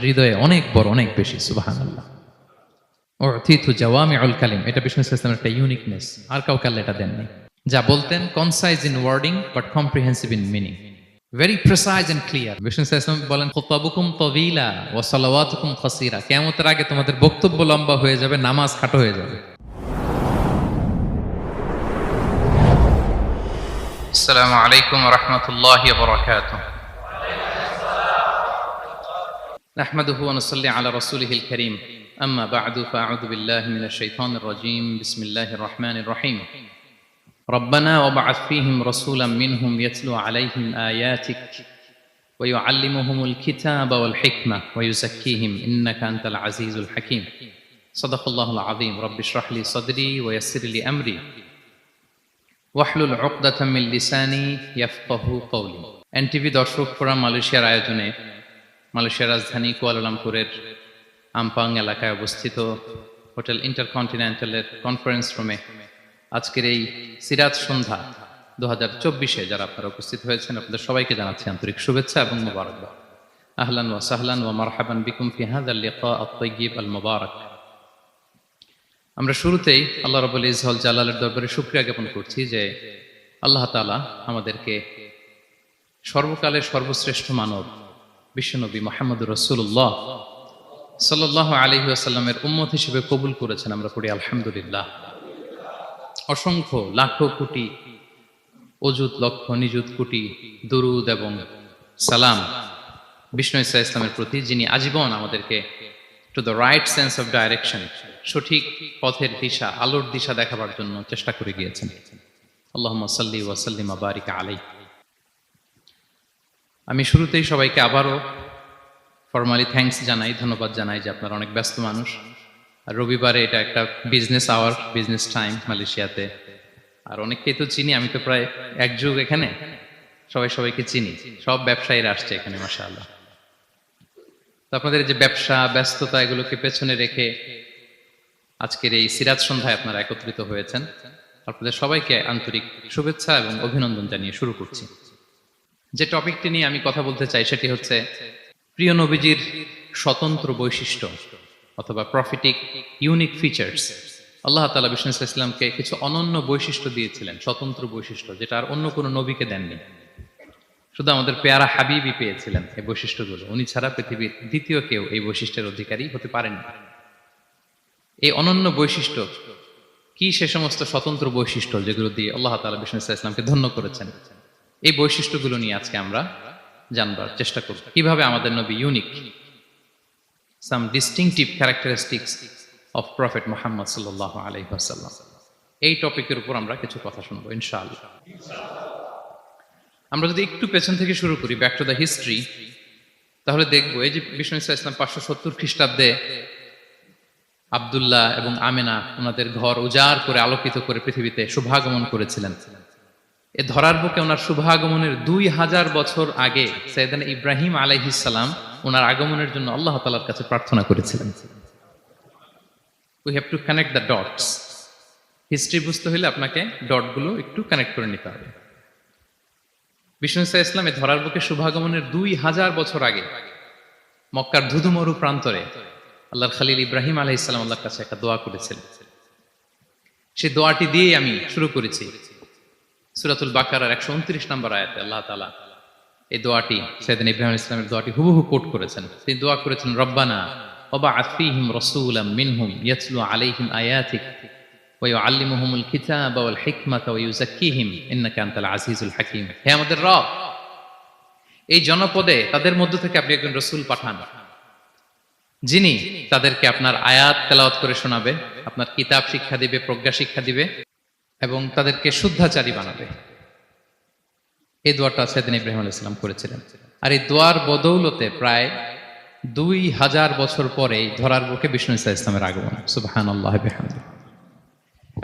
হৃদয়ে অনেক বড়, অনেক বেশি। সুবহানাল্লাহ। উতিতু জাওয়ামিউল কালিম, এটা বিষ্ণু ইসলামের একটা ইউনিকনেস, আর কাউকে আল্লাহ এটা দেননি। যা বলতেন concise in wording but comprehensive in meaning, very precise and clear. বিষ্ণু ইসলাম বলেন খুতাবুকুম তাওয়িলা ওয়া সালাওয়াতুকুম কাসীরা, কিয়ামতের আগে তোমাদের বক্তব্য লম্বা হয়ে যাবে, নামাজ খাটো হয়ে যাবে। আসসালামু আলাইকুম ওয়া রাহমাতুল্লাহি ওয়া বারাকাতুহু। نحمده ونصلي على رسوله الكريم، أما بعد فأعوذ بالله من الشيطان الرجيم، بسم الله الرحمن الرحيم. ربنا وابعث فيهم رسولا منهم يتلو عليهم آياتك ويعلمهم الكتاب والحكمة ويزكيهم إنك أنت العزيز الحكيم. صدق الله العظيم. رب اشرح لي صدري ويسر لي أمري واحلل عقدة من لساني يفقهوا قولي. এনটিভি দর্শক ফোরাম মালয়েশিয়ার আয়োজনে মালয়েশিয়ার রাজধানী কুয়ালালামপুরের আমপাং এলাকায় অবস্থিত হোটেল ইন্টারকন্টিনেন্টালের কনফারেন্স রুমে আজকের এই সিরাত সন্ধ্যা 2024-এ যারা আপনারা উপস্থিত হয়েছেন, আপনাদের সবাইকে জানাচ্ছি আন্তরিক শুভেচ্ছা এবং মোবারকবাদ। আহলান ওয়া সাহলান ওয়া মারহাবান বিকুম ফি হাযাল লিকা আত-তাইয়্যিব আল মুবারাক। আমরা শুরুতেই আল্লাহ রাব্বুল ইজ্জত জালালের দরবারে শুকরিয়া জ্ঞাপন করছি যে আল্লাহ তাআলা আমাদেরকে সর্বকালের সর্বশ্রেষ্ঠ মানব বিশ্বনবী মুহাম্মদুর রাসূলুল্লাহ সাল্লাল্লাহু আলাইহি ওয়াসাল্লামের উম্মত হিসেবে কবুল করেছেন। আমরা পড়ি আলহামদুলিল্লাহ। অসংখ্য লাখো কোটি অযুত লক্ষ নিযুত কোটি দুরুদ এবং সালাম বিষ্ণু ঈসা ইসলামের প্রতি, যিনি আজীবন আমাদেরকে to the right sense of direction, সঠিক পথের দিশা, আলোর দিশা দেখাবার জন্য চেষ্টা করে গিয়েছেন। আল্লাহুম্মা সাল্লি ওয়া সাল্লিম ওয়া বারিক আলাইহি। আমি শুরুতেই সবাইকে আবারও ফরমালি থ্যাঙ্কস জানাই, ধন্যবাদ জানাই যে আপনারা অনেক ব্যস্ত মানুষ। আর রবিবারে এটা একটা বিজনেস আওয়ার, বিজনেস টাইম মালয়েশিয়াতে। আর অনেককেই তো চিনি, আমি তো প্রায় এক যুগ এখানে, সবাইকে চিনি, সব ব্যবসায়ীরা আসছে এখানে মাশাআল্লাহ। তো আপনাদের যে ব্যবসা ব্যস্ততা এগুলোকে পেছনে রেখে আজকের এই সিরাত সন্ধ্যায় আপনারা একত্রিত হয়েছেন। আপনাদের সবাইকে আন্তরিক শুভেচ্ছা এবং অভিনন্দন জানিয়ে শুরু করছি। যে টপিকটি নিয়ে আমি কথা বলতে চাই সেটি হচ্ছে প্রিয় নবীজির স্বতন্ত্র বৈশিষ্ট্য অথবা প্রফিটিক ইউনিক ফিচার্স। আল্লাহ তাআলা বিষ্ণু ইসলামকে কিছু অনন্য বৈশিষ্ট্য দিয়েছিলেন, স্বতন্ত্র বৈশিষ্ট্য, যেটা আর অন্য কোনো নবীকে দেননি। শুধু আমাদের পেয়ারা হাবিবই পেয়েছিলেন এই বৈশিষ্ট্যগুলো। উনি ছাড়া পৃথিবীর দ্বিতীয় কেউ এই বৈশিষ্ট্যের অধিকারী হতে পারেন। এই অনন্য বৈশিষ্ট্য কি? সে সমস্ত স্বতন্ত্র বৈশিষ্ট্য যেগুলো দিয়ে আল্লাহ তাআলা বিষ্ণু ইসলামকে ধন্য করেছেন। এই বৈশিষ্ট্যগুলো নিয়ে আজকে আমরা জানবার চেষ্টা করব, কিভাবে আমাদের নবী unique, some distinctive characteristics of prophet Muhammad সাল্লাল্লাহু আলাইহি ওয়াসাল্লাম। এই টপিকের উপর আমরা কিছু কথা শুনবো ইনশাআল্লাহ। আমরা যদি একটু পেছন থেকে শুরু করি, ব্যাক টু দ্য হিস্ট্রি, তাহলে দেখবো এই যে বিষ্ণু ইসলাম 570 খ্রিস্টাব্দে আব্দুল্লাহ এবং আমেনা ওনাদের ঘর উজাড় করে আলোকিত করে পৃথিবীতে শুভাগমন করেছিলেন। এ ধরার বুকে ওনার শুভাগমনের 2000 বছর আগে সাইয়েদনা ইব্রাহিম আলাইহিস সালাম ওনার আগমনের জন্য আল্লাহ তাআলার কাছে প্রার্থনা করেছিলেন। We have to connect the dots. History বুঝতে হলে আপনাকে ডটগুলো একটু কানেক্ট করে নিতে হবে। বিষ্ণু ইসলাম এ ধরার বুকে শুভাগমনের 2000 বছর আগে মক্কার ধুধুমরু প্রান্তরে আল্লাহর খলিল ইব্রাহিম আলাইহিস সালাম আল্লাহর কাছে একটা দোয়া করেছিলেন। সেই দোয়াটি দিয়েই আমি শুরু করেছি। সূরাতুল বাকারার 129 নম্বর আয়াতে আল্লাহ তাআলা এই দোয়াটি, সাইয়েদনা ইব্রাহিম আলাইহিস সালামের দোয়াটি হুবহু কোট করেছেন। তিনি দোয়া করেছেন, রব্বানা ওয়াবআথ ফীহিম রাসূলাম মিনহুম ইয়াতলু আলাইহিম আয়াতিক ওয়া ইউআল্লিমুহুমুল কিতাবা ওয়াল হিকমাতা ওয়া ইউযাক্কিহিম ইন্নাকা আনতাল আজিজুল হাকীম। হে আমাদের রব, এই জনপদে তাদের মধ্য থেকে আপনি একজন রাসূল পাঠান, যিনি তাদেরকে আপনার আয়াত তেলাওয়াত করে শোনাবে, আপনার কিতাব শিক্ষা দিবে, প্রজ্ঞা শিক্ষা দিবে এবং তাদেরকে শুদ্ধাচারী বানাবে। এই দোয়াটা সাইয়েদনা ইব্রাহিম আলাইহিস সালাম করেছিলেন। আর এই দোয়ার বদৌলতে প্রায় 2000 বছর পরে ধরার বুকে বিষ্ণু ইসলামের আগমন। সুবহানাল্লাহ বিহামদিহি।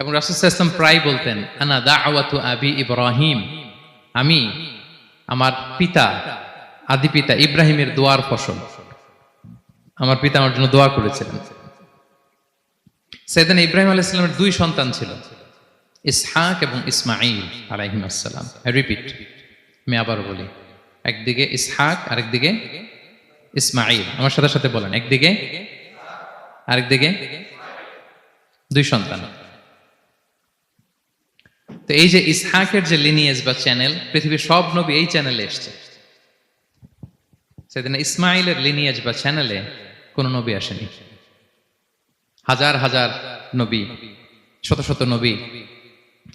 এবং রাসূল সাল্লাল্লাহু আলাইহি ওয়াসাল্লাম প্রায় বলতেন, আনা দাওয়াতু আবি ইব্রাহিম, আমি আমার পিতা, আদি পিতা ইব্রাহিমের দোয়ার ফসল। আমার পিতা আমার জন্য দোয়া করেছিলেন। সাইয়েদনা ইব্রাহিম আলাইহিস সালামের 2 সন্তান ছিল, ইসহাক এবং ইসমাঈল আলাইহিস সালাম। আই রিপিট, আমি আবার বলি, একদিকে ইসহাক আরেকদিকে ইসমাঈল। আমার সাথে সাথে বলেন, একদিকে আরেকদিকে দুই সন্তান। তো এই যে ইসহাকের যে লিনিয়েজ বা চ্যানেল, পৃথিবীর সব নবী এই চ্যানেলে এসছে। সেদিন ইসমাইলের লিনিয়েজ বা চ্যানেলে কোন নবী আসেনি। হাজার হাজার নবী, শত শত নবী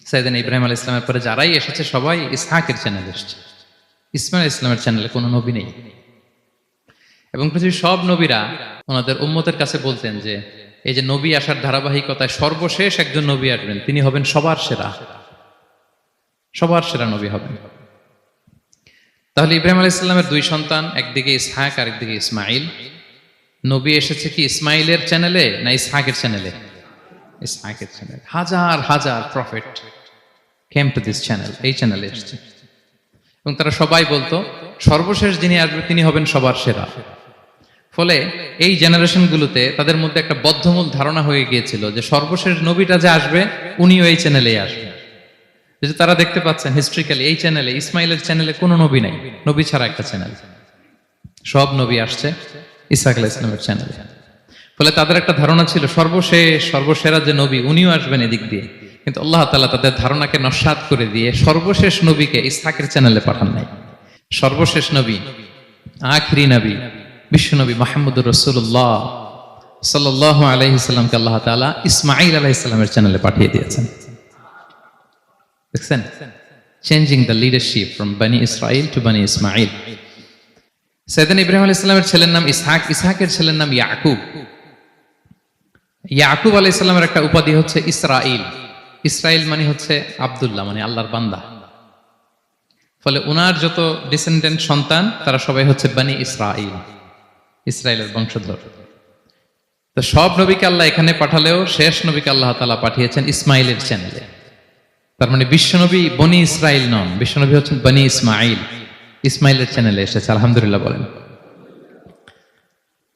সাইয়েদনা ইব্রাহিম আলাইহিস সালামের পরে যারাই এসেছে সবাই ইসহাকের চ্যানেলে এসেছে। ইসমাইল আলাইহিস সালামের চ্যানেলে কোনো নবী নেই। এবং পৃথিবীর সব নবীরা ওনাদের উম্মতের কাছে বলতেন যে এই যে নবী আসার ধারাবাহিকতায় সর্বশেষ একজন নবী আসবেন, তিনি হবেন সবার সেরা, সবার সেরা নবী হবেন। তাহলে ইব্রাহিম আলাইহিস সালামের দুই সন্তান, একদিকে ইসহাক আর একদিকে ইসমাইল। নবী এসেছে কি ইসমাইলের চ্যানেলে না ইসহাকের চ্যানেলে? ইসহাকের চ্যানেল। হাজার হাজার prophet came to this channel, এই চ্যানেলে এসেছে। এবং তারা সবাই বলতো সর্বশেষ যিনি আসবে তিনি হবেন সবার সেরা। ফলে এই জেনারেশনগুলোতে তাদের মধ্যে একটা বদ্ধমূল ধারণা হয়ে গিয়েছিল যে সর্বশেষ নবীটা যে আসবে উনিও এই চ্যানেলেই আসবে। যে তারা দেখতে পাচ্ছেন হিস্ট্রিক্যালি এই চ্যানেলে, ইসমাইলের চ্যানেলে কোনো নবী নাই, নবী ছাড়া একটা চ্যানেল। সব নবী আসছে ইসহাক আলাইহিস সালামের চ্যানেলে। ফলে তাদের একটা ধারণা ছিল সর্বশেষ সর্বসেরা যে নবী উনিও আসবেন এদিক দিয়ে। কিন্তু আল্লাহ তাআলা তাদের ধারণাকে নস্যাৎ করে দিয়ে সর্বশেষ নবীকে ইসহাকের চ্যানেলে পাঠান নাই। সর্বশেষ নবী, আখিরি নবী, বিশ্বনবী মুহাম্মদুর রাসূলুল্লাহ সাল্লাল্লাহু আলাইহি সাল্লামকে আল্লাহ তাআলা ইসমাঈল আলাইহিস সালামের চ্যানেলে পাঠিয়ে দিয়েছেন। দেখছেন, চেঞ্জিং দ্য লিডারশিপ ফ্রম বনি ইসরাইল টু বনি ইসমাঈল। সাইয়েদনা ইব্রাহিম আলাইহিস সালামের ছেলের নাম ইসহাক, ইসহাকের ছেলের নাম ইয়াকুব। ইয়াকুব আলাইহিস সালামের একটা উপাধি হচ্ছে ইসরাইল। ইসরাইল মানে হচ্ছে আব্দুল্লাহ, মানে আল্লাহর বান্দা। ফলে উনার যত ডিসেন্ডেন্ট সন্তান তারা সবাই হচ্ছে বনি ইসরাইল, ইসরায়েলের বংশধর। তো সব নবীকে আল্লাহ এখানে পাঠালেও শেষ নবীকে আল্লাহ তাআলা পাঠিয়েছেন ইসমাইলের চ্যানেলে। তার মানে বিশ্বনবী বনি ইসরাইল নন, বিশ্বনবী হচ্ছেন বনি ইসমাইল, ইসমাইলের চ্যানেলে এসেছে। আলহামদুলিল্লাহ বলেন।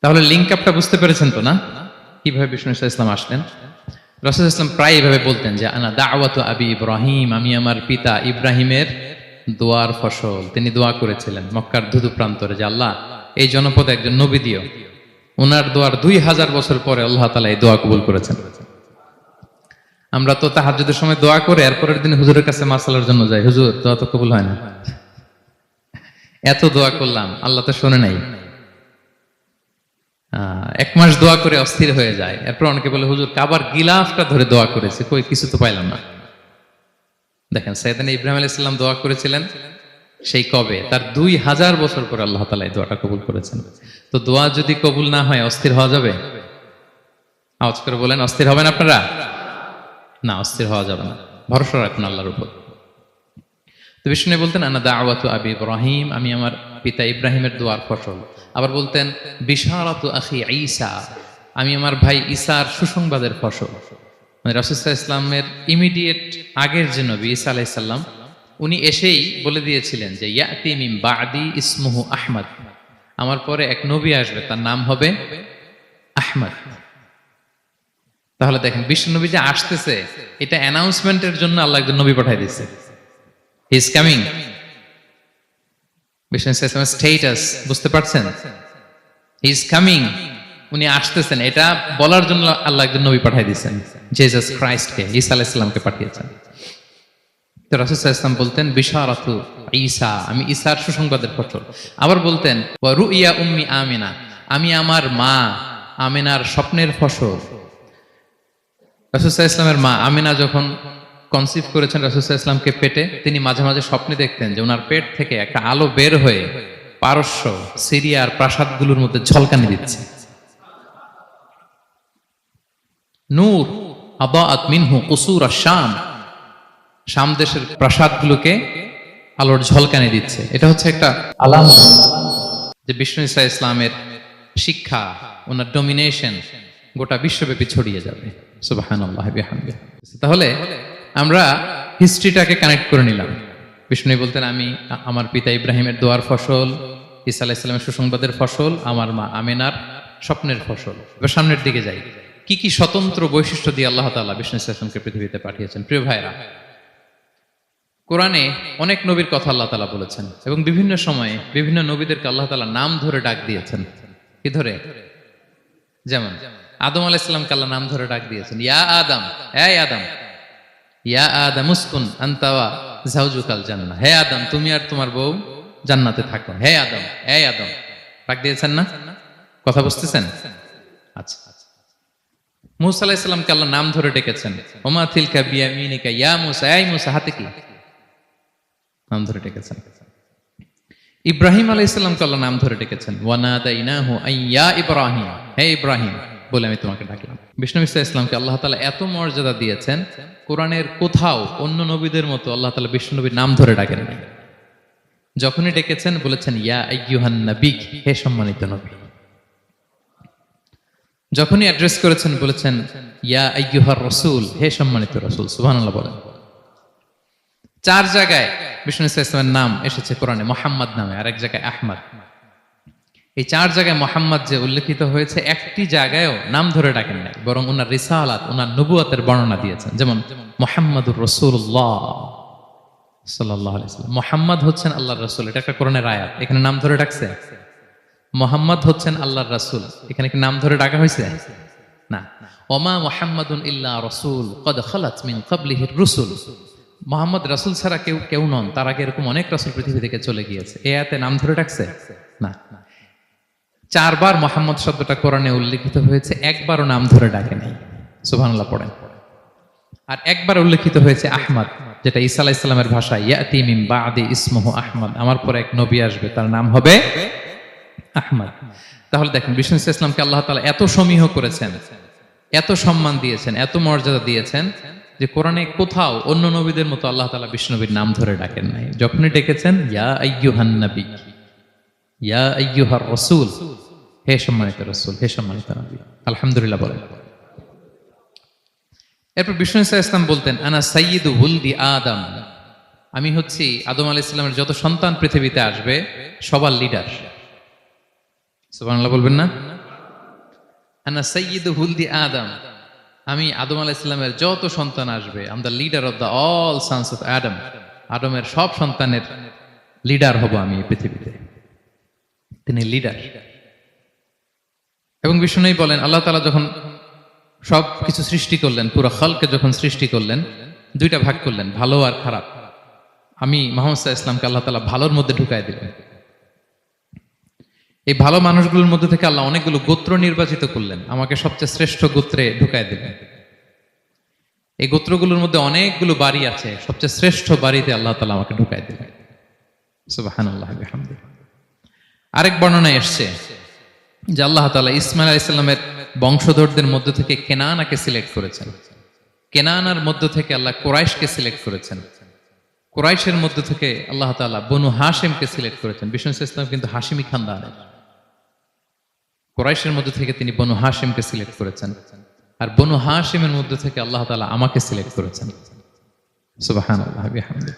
তাহলে লিঙ্ক আপটা বুঝতে পেরেছেন তো না, কিভাবে বিষ্ণু ইসলাম আসলেন? রাসূল ইসলাম প্রায় এভাবে বলতেন যে আনা দাওয়াতু আবি ইব্রাহিম, আমি আমার পিতা ইব্রাহিমের দোয়ার ফসল। তিনি দোয়া করেছিলেন মক্কার ধুধু প্রান্তরে যে আল্লাহ এই জনপদে একজন নবী দিও। ওনার দোয়ার 2000 বছর পরে আল্লাহ তাআলা এই দোয়া কবুল করেছেন। আমরা তো তাহাজ্জুদের সময় দোয়া করে এরপরের দিন হুজুরের কাছে মাসালার জন্য যাই, হুজুর দোয়া তো কবুল হয় না। এত দোয়া করলাম আল্লাহ তো শোনে নাই। 1 মাস দোয়া করে অস্থির হয়ে যায়। এরপর অনেকে বলে হুজুর কাবার গিলাফটা ধরে দোয়া করেছে, কই কিছু তো পাইলাম না। দেখেন সাইয়েদনা ইব্রাহিম আলাইহিস সালাম দোয়া করেছিলেন সেই কবে, তার 2000 বছর পরে আল্লাহ তাআলা এই দোয়াটা কবুল করেছেন। তো দোয়া যদি কবুল না হয় অস্থির হওয়া যাবে? আওয়াজ করে বলেন, অস্থির হবেন আপনারা? না, অস্থির হওয়া যাবে না, ভরসা রাখুন আল্লাহর উপর। তো বিষ্ণু বলতেন আনা দাওয়াতু আবি ইব্রাহিম, আমি আমার পিতা ইব্রাহিমের দোয়ার ফসল। আবার বলতেন বিশারাতু আখি ঈসা, আমি আমার ভাই ঈসার সুসংবাদের ফসল। মানে রাসূল সাল্লাল্লাহু আলাইহি ওয়াসাল্লামের ইমিডিয়েট আগের যে নবী ঈসা আলাইহিস সালাম, উনি এসেই বলে দিয়েছিলেন যে ইয়াতি মিন বাদি ইসমুহু আহমদ, আমার পরে এক নবী আসবে তার নাম হবে আহমদ। তাহলে দেখেন বিশ্বনবী যে আসতেছে এটা অ্যানাউন্সমেন্টের জন্য আল্লাহ একজন নবী পাঠিয়ে দিয়েছে। He is coming. বিশ্বনবী সাল্লাল্লাহু আলাইহি ওয়াসাল্লামের স্ট্যাটাস বুঝতে পারছেন? হি ইজ কামিং, উনি আসতেছেন, এটা বলার জন্য আল্লাহ একজন নবী পাঠিয়ে দিয়েছেন, জিসাস ক্রাইস্টকে, ঈসা আলাইহিস সালামকে পাঠিয়েছেন। তো রাসূল সাল্লাল্লাহু আলাইহি ওয়াসাল্লাম বলতেন বিশারাতু ঈসা, আমি ঈসার সুসংবাদের ফসল। আবার বলতেন ওয়া রুইয়া উম্মি আমিনা, আমি আমার মা আমিনার স্বপ্নের ফসল। রাসূল সাল্লাল্লাহু আলাইহি ওয়াসাল্লামের মা আমিনা যখন কনসিভ করেছেন রাসূল সাল্লাল্লাহু আলাইহি ওয়াসাল্লামকে পেটে, তিনি মাঝে মাঝে স্বপ্নে দেখতেন যে ওনার পেট থেকে একটা আলো বের হয়ে পারস্য, সিরিয়ার প্রাসাদগুলোর মধ্যে ঝলকানি দিচ্ছে। নূর আদাআত মিনহু কুসুর আশ-শাম, শাম দেশের প্রাসাদগুলোকে আলোর ঝলকানি দিচ্ছে। এটা হচ্ছে একটা আলামত যে বিষ্ণু ঈসা ইসলামের শিক্ষা, ওনার ডমিনেশন গোটা বিশ্বব্যাপী ছড়িয়ে যাবে। সুবহানাল্লাহ বিহামদিহি। তাহলে আমরা হিস্ট্রিটাকে কানেক্ট করে নিলাম। বিষ্ণু বলতেন আমি আমার পিতা ইব্রাহিমের দোয়ার ফসল, ঈসা আলাইহিস সালামের সুসংবাদের ফসল, আমার মা আমিনার স্বপ্নের ফসল। এবার সামনের দিকে যাই, কি কি স্বতন্ত্র বৈশিষ্ট্য দিয়ে আল্লাহ তাআলা বিষ্ণু ইসলামকে পৃথিবীতে পাঠিয়েছেন। প্রিয় ভাইরা, কোরআনে অনেক নবীর কথা আল্লাহ তাআলা বলেছেন এবং বিভিন্ন সময়ে বিভিন্ন নবীদেরকে আল্লাহ তাআলা নাম ধরে ডাক দিয়েছেন। কি ধরে? যেমন আদম আলাইহিস সালামকে আল্লাহ নাম ধরে ডাক দিয়েছেন, ইয়া আদম, এই আদম, ইয়া আদম উসকুন আনতা ওয়া যাওজুকাল জান্নাহ, হে আদম তুমি আর তোমার বউ জান্নাতে থাকো, হে আদম, এই আদম, ডাক দিয়েছেন না? কথা বুঝতেছেন? আচ্ছা, মুসা আলাইহিস সালামকে আল্লাহ নাম ধরে ডেকেছেন, ওমা তিলকা বিয়ামিনিকা ইয়া মুসা, এই মুসা হাতে কি? নাম ধরে ডেকেছেন। ইব্রাহিম আলাইহিস সালামকে আল্লাহ নাম ধরে ডেকেছেন, ওয়ানাদাইনাহু আইয়া ইব্রাহিম, হে ইব্রাহিম বলে আমি তোমাকে ডাকলাম। বিষ্ণু ইসা ইসলামকে আল্লাহ তাআলা এত মর্যাদা দিয়েছেন, কোরআনের কোথাও অন্য নবীদের মতো আল্লাহ তাআলা বিষ্ণু নবীর নাম ধরে ডাকেন নাই। যখনই ডেকেছেন বলেছেন ইয়া আইয়ুহান নবী, হে সম্মানিত নবী। যখনই অ্যাড্রেস করেছেন বলেছেন ইয়া আইয়ুহার রাসূল, হে সম্মানিত রাসূল। সুবহানাল্লাহ বলেন। 4 জায়গায় বিষ্ণু ইসা ইসলামের নাম এসেছে কোরআনে মুহাম্মদ নামে, আর এক জায়গায় আহমদ। এই 4 জায়গায় মুহাম্মদ যে উল্লেখিত হয়েছে, একটি জায়গায়ও নাম ধরে ডাকেন নাই, বরং ওনার রিসালাত, ওনার নবুয়তের বর্ণনা দিয়েছেন। যেমন মুহাম্মাদুর রাসূলুল্লাহ সাল্লাল্লাহু আলাইহি ওয়াসাল্লাম, মুহাম্মদ হচ্ছেন আল্লাহর রাসূল, এটা একটা কোরআনের আয়াত। এখানে নাম ধরে ডাকছে? মুহাম্মদ হচ্ছেন আল্লাহর রাসূল, এখানে কি নাম ধরে ডাকা হয়েছে? না। ওমা মুহাম্মাদুন ইল্লা রাসূল ক্বাদ খালাত মিন ক্বাবলিহির রুসুল, মুহাম্মদ রাসূল ছাড়া কেউ নন, তার আগে এরকম অনেক রাসূল পৃথিবী থেকে চলে গিয়েছে। এই আয়াতে নাম ধরে ডাকছে? না। 4 বার মুহাম্মদ শব্দটা কোরআনে উল্লেখিত হয়েছে, একবারও নাম ধরে ডাকে নাই। সুবহানাল্লাহ পড়েন। আর একবার উল্লেখিত হয়েছে আহমদ, যেটা ঈসা আলাইহিস সালামের ভাষায় ইয়াতি মিন বাদি ইসমুহু আহমদ, আমার পরে এক নবী আসবে, তার নাম হবে আহমদ। তাহলে দেখেন বিষ্ণু ইসলামকে আল্লাহ তাআলা এত সমীহ করেছেন, এত সম্মান দিয়েছেন, এত মর্যাদা দিয়েছেন যে কোরআনে কোথাও অন্য নবীদের মতো আল্লাহ তাআলা বিষ্ণু নবীর নাম ধরে ডাকেন নাই। যখনই ডেকেছেন ইয়া আইয়ুহান নবী, ইয়া আইয়ুহার রাসূল, হে সম্মানিত রাসূল, হে সম্মানিত নবী। আলহামদুলিল্লাহ বলেন। এরপর বিষ্ণু ইসলাম বলতেন আনা সাইয়্যিদু ওয়ালদি আদম, আমি হচ্ছি আদম আলাইহিস সালামের যত সন্তান পৃথিবীতে আসবে সবার লিডার। সুবহানাল্লাহ বলবেন না? আনা সাইয়্যিদু ওয়ালদি আদম, আমি আদম আলাইহিস সালামের যত সন্তান আসবে, I am the leader of the all sons of আদম, আদমের সব সন্তানের লিডার হব আমি এই পৃথিবীতে। তিনি লিডার। এবং বিষ্ণুই বলেন আল্লাহ তাআলা যখন সব কিছু সৃষ্টি করলেন, পুরো খালকে যখন সৃষ্টি করলেন, 2টা ভাগ করলেন, ভালো আর খারাপ। আমি মুহাম্মদ সাল্লাল্লাহু আলাইহি ওয়াসাল্লামকে আল্লাহ তাআলা ভালোর মধ্যে ঢুকায় দিলেন। এই ভালো মানুষগুলোর মধ্যে থেকে আল্লাহ অনেকগুলো গোত্র নির্বাচিত করলেন, আমাকে সবচেয়ে শ্রেষ্ঠ গোত্রে ঢুকায় দিলেন। এই গোত্রগুলোর মধ্যে অনেকগুলো বাড়ি আছে, সবচেয়ে শ্রেষ্ঠ বাড়িতে আল্লাহ তাআলা আমাকে ঢুকায় দিলেন। সুবহানাল্লাহ ওয়া বিহামদিহি। আরেক বর্ণনায় এসেছে যে আল্লাহ তাআলা ইসমাঈল আলাইহিস সালামের বংশধরদের মধ্য থেকে কেনানাকে সিলেক্ট করেছেন। কেনানার মধ্য থেকে আল্লাহ কুরাইশকে সিলেক্ট করেছেন। কুরাইশের মধ্য থেকে আল্লাহ তাআলা বনু হাশিমকে সিলেক্ট করেছেন। বিষ্ণু ইসলাম কিন্তু হাশিমি খানদানের। কুরাইশের মধ্য থেকে তিনি বনু হাশিমকে সিলেক্ট করেছেন, আর বনু হাশিমের মধ্য থেকে আল্লাহ তাআলা আমাকে সিলেক্ট করেছেন। সুবহানাল্লাহ ওয়া বিহামদিহি।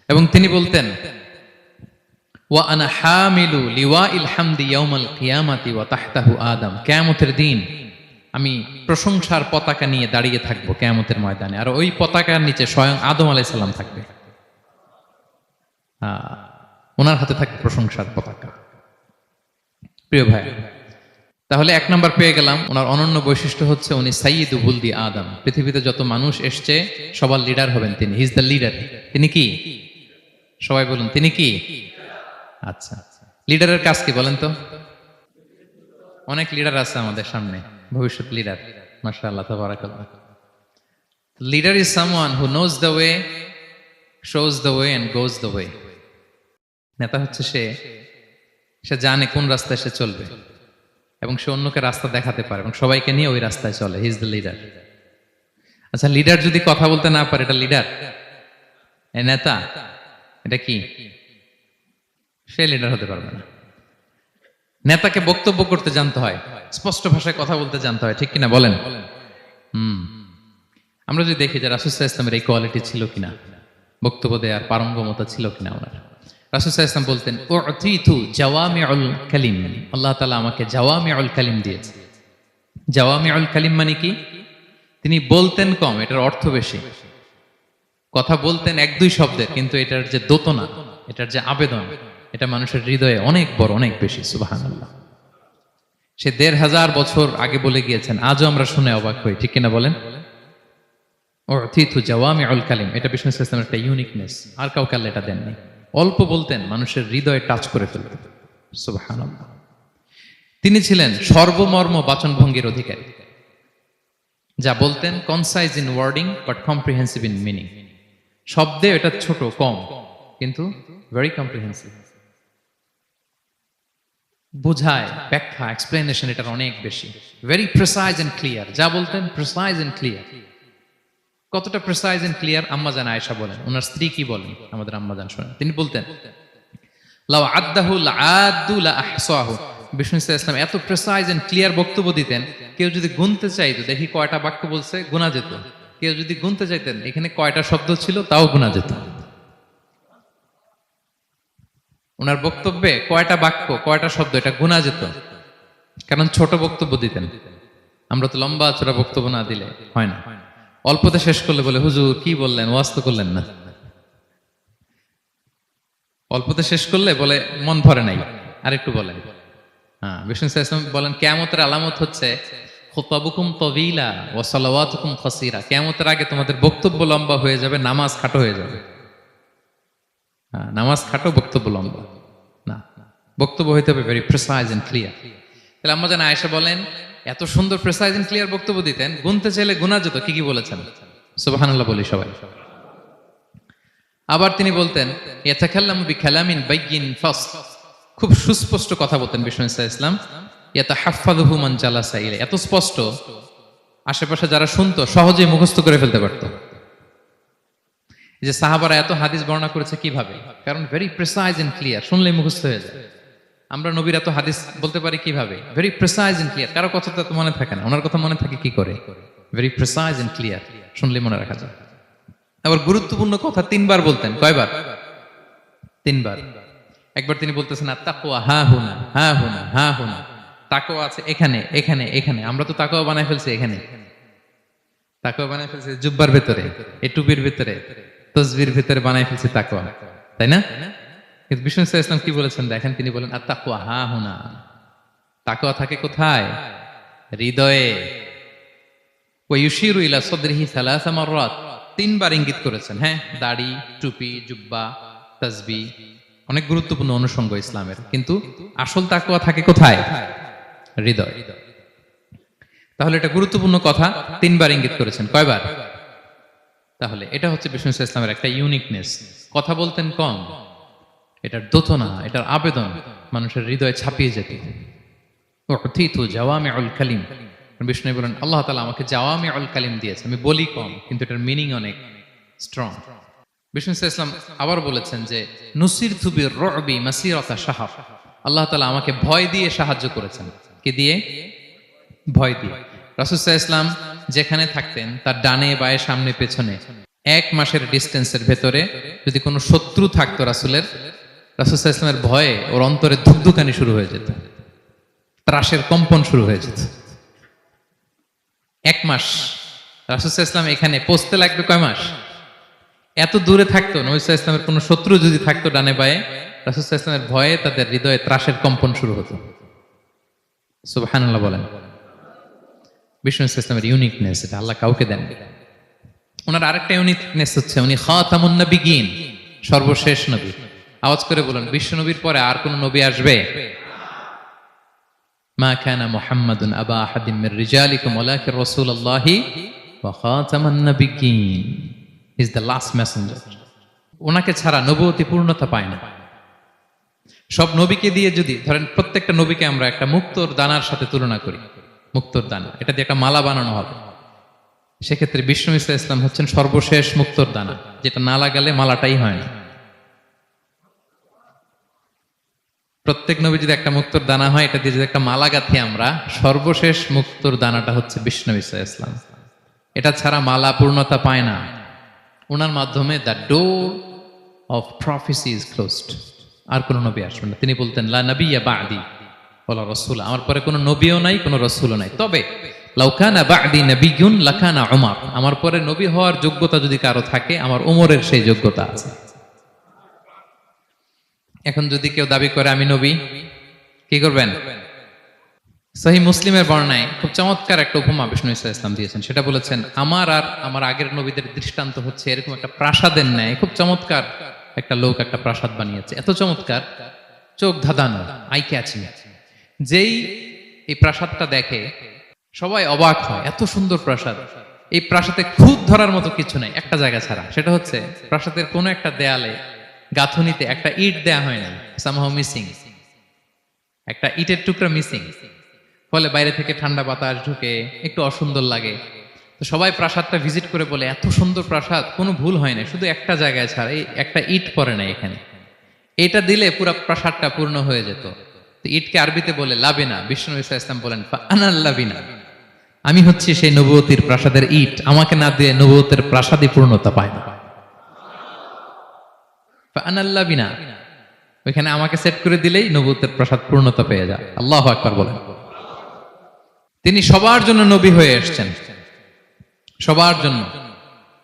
এবং তিনি বলতেন ওয়া আনা হামিলু লিওয়াইল হামদি ইয়াউমাল কিয়ামাতি ওয়া তাহতাহু আদম, কিয়ামতের দিন আমি প্রশংসার পতাকা নিয়ে দাঁড়িয়ে থাকবো কিয়ামতের ময়দানে, আর ওই পতাকার নিচে স্বয়ং আদম আলাইহিস সালাম থাকবে। ওনার হাতে থাকবে প্রশংসার পতাকা। প্রিয় ভাই, তাহলে 1 নাম্বার পেয়ে গেলাম। ওনার অনন্য বৈশিষ্ট্য হচ্ছে উনি সাইয়্যিদু ওয়ালদি আদম, পৃথিবীতে যত মানুষ এসছে সবার লিডার হবেন তিনি। হি ইজ দ্য লিডার। তিনি কি? সবাই বলুন, তিনি কি? আচ্ছা, লিডারের কাজ কি বলেন তো? অনেক লিডার আছে আমাদের সামনে, ভবিষ্যৎ লিডার। মাশাআল্লাহ, তাবারাকাল্লাহ। Leader is someone who knows the way, shows the way and goes the way. নেতা হচ্ছে সে জানে কোন রাস্তায় সে চলবে এবং সে অন্যকে রাস্তা দেখাতে পারে এবং সবাইকে নিয়ে ওই রাস্তায় চলে। হি ইজ দ্য লিডার। আচ্ছা, লিডার যদি কথা বলতে না পারে, এটা লিডার? নেতা এটা কি? সে লিডার হতে পারবে না। নেতাকে বক্তব্য করতে জানতে হয়, স্পষ্ট ভাষায় কথা বলতে জানতে হয়, ঠিক কিনা বলেন? আমরা যদি দেখি যে রাসূল সাল্লাল্লাহু আলাইহি ওয়াসাল্লামের এই কোয়ালিটি ছিল কিনা, বক্তব্য দেওয়ার পারঙ্গমতা ছিল কিনা ওনার। রাসূল সাল্লাল্লাহু আলাইহি ওয়াসাল্লাম বলতেন উতিতু জাওয়ামিউল কালিম, আল্লাহ তাআলা আমাকে জাওয়ামিউল কালিম দিয়েছে। জাওয়ামিউল কালিম মানে কি? তিনি বলতেন কম, এটার অর্থ বেশি। কথা বলতেন 1-2 শব্দের, কিন্তু এটার যে দোতনা, এটার যে আবেদন, এটা মানুষের হৃদয়ে অনেক বড়, অনেক বেশি। সুবহানাল্লাহ। সে ১৫০০ বছর আগে বলে গিয়েছেন, আজও আমরা শুনে অবাক হই, ঠিক কিনা বলেন? উতিতু জাওয়ামিউল কালিম, এটা বিষ্ণু ইসলামের একটা ইউনিকনেস, আর কাউকে আল্লাহ এটা দেননি। অল্প বলতেন, মানুষের হৃদয়ে টাচ করে ফেলতেন। সুবহানাল্লাহ। তিনি ছিলেন সর্বমর্ম বাচনভঙ্গির অধিকারী। যা বলতেন concise in wording but comprehensive in meaning. শব্দে এটা ছোট কম, কিন্তু ভেরি কম্প্রিহেন্সিভ। বোঝায়, ব্যাখ্যা, এক্সপ্লেনেশন এটার অনেক বেশি। Very precise and clear. যা বলতেন প্রিসাইজ এন্ড ক্লিয়ার। কতটা প্রিসাইজ এন্ড ক্লিয়ার আম্মা জান আয়েশা বলেন, ওনার স্ত্রী কি বলেন আমাদের আম্মা জান শোনেন। তিনি বলতেন লাউ আদ্দাহু লাআদ্দু লা আহসাহু। বিষ্ণু ইসলাম এত প্রিসাইজ এন্ড ক্লিয়ার বক্তব্য দিতেন, কেউ যদি গুনতে চাইতো দেখি কয়টা বাক্য বলছে গোনা যেত। কেউ যদি গুনতে চাইতেন এখানে কয়টা শব্দ ছিল তাও গোনা যেত। ওনার বক্তব্যে কয়টা বাক্য কয়টা শব্দ এটা গোনা যেত, কারণ ছোট বক্তব্য দিতেন। আমরা তো লম্বা চড়া বক্তব্য না দিলে হয় না। অল্পতে শেষ করলে বলে হুজুর কি বললেন, ওয়াজ তো করলেন না। অল্পতে শেষ করলে বলে মন ভরে নাই, আরেকটু বলেন। হ্যাঁ, বিষ্ণু ইসলাম বলেন কিয়ামতের আলামত হচ্ছে খুতবাবুকুম তাওয়িলা ওয়া সালাওয়াতুকুম কাসীরা। কিয়ামতের আগে তোমাদের বক্তব্য লম্বা হয়ে যাবে, নামাজ খাটো হয়ে যাবে। হ্যাঁ, নামাজ খাটো, বক্তব্য লম্বা না। বক্তব্য হইতে হবে ভেরি প্রিসাইজ এন্ড ক্লিয়ার। তাহলে আম্মা জান আয়েশা বলেন এত সুন্দর প্রিসাইজ এন্ড ক্লিয়ার বক্তব্য দিতেন, গুনতে চাইলে গুনা যেত। কি কি বলেছেন? সুবহানাল্লাহ বলি সবাই। আবার তিনি বলতেন ইয়াতাকাল্লামু বিকালামিন বাইয়িন ফাসল। খুব সুস্পষ্ট কথা বলতেন বিষ্ণু ইসলাম। ইয়াতাহাফফাযুহু মান জালাসা ইলাইহি। এত স্পষ্ট, আশেপাশে যারা শুনতো সহজেই মুখস্থ করে ফেলতে পারতো। যে সাহাবারা এত হাদিস বর্ণনা করেছে কিভাবে? কারণ ভেরি প্রিসাইজ এন্ড ক্লিয়ার, শুনলেই মুখস্থ হয়ে যায়। আমরা নবীর এত হাদিস বলতে পারি কিভাবে? Very precise and clear. কারো কথা তো মনে থাকে না, ওনার কথা মনে থাকে কি করে? ভেরি প্রিসাইজ এন্ড ক্লিয়ার, শুনলেই মনে রাখা যায়। আবার গুরুত্বপূর্ণ কথা 3 বার বলতেন। কয়বার? 3 বার। একবার তিনি বলতেছেন আত্তাকওয়া হা হুনা হা হুনা হা হুনা। তাকওয়া আছে এখানে এখানে এখানে। আমরা তো তাকওয়া বানায় ফেলছি এখানে। তাকওয়া বানায় ফেলছি জুব্বার ভিতরে, এই টুপির ভিতরে, তসবির ভিতরে বানায় ফেলছি তাকওয়া, তাই না? কিন্তু বিষ্ণু ইসলাম কি বলেছেন দেখেন, তিনি বলেন আত্তাকওয়া হা হুনা। তাকওয়া থাকে কোথায়? হৃদয়ে। ওয়া ইউশিরু ইলা সাদরিহি সালাসা মাররাত। 3 বার ইঙ্গিত করেছেন। হ্যাঁ, দাড়ি, টুপি, জুব্বা, তাসবিহ অনেক গুরুত্বপূর্ণ অনুষঙ্গ ইসলামের, কিন্তু আসল তাকওয়া থাকে কোথায়? হৃদয়। তাহলে এটা গুরুত্বপূর্ণ কথা, 3 বার ইঙ্গিত করেছেন। কয়বার? তাহলে এটা হচ্ছে বিষ্ণু ইসলামের একটা ইউনিকনেস। কথা বলতেন কম, এটার দোতনা, এটার আবেদন মানুষের হৃদয়ে ছাপিয়ে যেত। উতিতু জাওয়ামিউল কালিম। বিষ্ণু বলেন আল্লাহ তাআলা আমাকে জাওয়ামিউল কালিম দিয়েছে, আমি বলি কম কিন্তু এটার মিনিং অনেক স্ট্রং। বিষ্ণু ইসলাম আবার বলেছেন যে নুসিরতু বির-রু'বি মাসিরাতা শাহর। আল্লাহ তাআলা আমাকে ভয় দিয়ে সাহায্য করেছেন। কি দিয়ে? ভয় দিয়ে। রাসূল সাল্লাল্লাহু আলাইহি ওয়াসাল্লাম যেখানে থাকতেন তার ডানে বায়ে সামনে পেছনে 1 মাসের ডিস্টেন্সের ভেতরে যদি কোনো শত্রু থাকতো রাসূলের, রাসূল সাল্লাল্লাহু আলাইহি ওয়াসাল্লামের ভয়ে ওর অন্তরে ধুকধুকানি শুরু হয়ে যেত, ত্রাসের কম্পন শুরু হয়ে যেত। 1 মাস রাসূল সাল্লাল্লাহু আলাইহি ওয়াসাল্লাম এখানে পৌঁছতে লাগবে কয় মাস? এত দূরে থাকতো, নবী সাল্লাল্লাহু আলাইহি ওয়াসাল্লামের কোনো শত্রু যদি থাকতো ডানে বায়ে, রাসূল সাল্লাল্লাহু আলাইহি ওয়াসাল্লামের ভয়ে তাদের হৃদয়ে ত্রাসের কম্পন শুরু হতো। সুবহানাল্লাহ বলেন। বিষ্ণু ইসলামের ইউনিকনেস, এটা আল্লাহ কাউকে দেন। ওনার আরেকটা ইউনিকনেস হচ্ছে উনি খাতামুন নবিয়্যিন, সর্বশেষ নবী। আওয়াজ করে বলেন বিশ্ব নবীর পরে আর কোন নবী আসবে? মা কানা মুহাম্মাদুন আবা আহাদিম মির রিজালিকুম ওয়ালাকিন রাসূলুল্লাহি ওয়া খাতামান নবিয়্যিন। He is the last messenger. ওনাকে ছাড়া নবুয়তি পূর্ণতা পায় না। সব নবীকে দিয়ে যদি ধরেন প্রত্যেকটা নবীকে আমরা একটা মুক্তোর দানার সাথে তুলনা করি, মুক্তোর দানা, এটা দিয়ে একটা মালা বানানো হবে, সেক্ষেত্রে বিষ্ণু ইসলাম হচ্ছেন সর্বশেষ মুক্তোর দানা, যেটা না লাগালে মালাটাই হয় না। প্রত্যেক নবী যদি একটা মুক্তোর দানা হয়, এটা দিয়ে যদি একটা মালা গাঁথি আমরা, সর্বশেষ মুক্তোর দানাটা হচ্ছে বিষ্ণু ইসলাম। এটা ছাড়া মালা পূর্ণতা পায় না। ওনার মাধ্যমে the door of prophecy is closed. আর কোন নবী আসবেন না। তিনি বলতেন লা নবিয়্যা বা'দি ওয়ালা রাসূল। আমার পরে কোনো নবীও নাই, কোনো রাসূলও নাই। তবে লাউ কানা বা'দি নবিয়্যুন লাকানা উমর। আমার পরে নবী হওয়ার যোগ্যতা যদি কারো থাকে, আমার উমরের সেই যোগ্যতা আছে। এখন যদি কেউ দাবি করে আমি নবী, কি করবেন? সহিহ মুসলিমের বর্ণনায় খুব চমৎকার একটা উপমা বিষ্ণু ইসা ইসলাম দিয়েছেন। সেটা বলেছেন, আমার আর আমার আগের নবীদের দৃষ্টান্ত হচ্ছে এরকম একটা প্রাসাদের ন্যায়। খুব চমৎকার একটা লোক একটা প্রাসাদ বানিয়েছে, এত চমৎকার, চোখ ধাঁধানো, আই ক্যাচিং। যেই এই প্রাসাদটা দেখে সবাই অবাক হয়, এত সুন্দর প্রাসাদ। এই প্রাসাদে খুঁত ধরার মতো কিছু নাই একটা জায়গা ছাড়া, সেটা হচ্ছে প্রাসাদের কোনো একটা দেয়ালে গাঁথুনিতে একটা ইট দেয়া হয় না, সামহাউ মিসিং, একটা ইটের টুকরা মিসিং। ফলে বাইরে থেকে ঠান্ডা বাতাস ঢুকে একটু অসুন্দর লাগে। তো সবাই প্রাসাদটা ভিজিট করে বলে এত সুন্দর প্রাসাদ, কোনো ভুল হয় না, শুধু একটা জায়গায় ছাড়া, এই একটা ইট পড়ে না এখানে। এটা দিলে পুরো প্রাসাদটা পূর্ণ হয়ে যেত। তো ইটকে আরবিতে বলে লাবিনা। বিষ্ণু ইসা ইসলাম বলেন, আনাল লাবিনা, আমি হচ্ছি সেই নবুয়তির প্রাসাদের ইট, আমাকে না দিয়ে নবুয়তের প্রাসাদই পূর্ণতা পায় না। আনাল লাবিনা, ওইখানে আমাকে সেট করে দিলেই নবুয়তের প্রাসাদ পূর্ণতা পেয়ে যায়। আল্লাহু আকবার বলেন। তিনি সবার জন্য নবী হয়ে এসেছেন, সবার জন্য।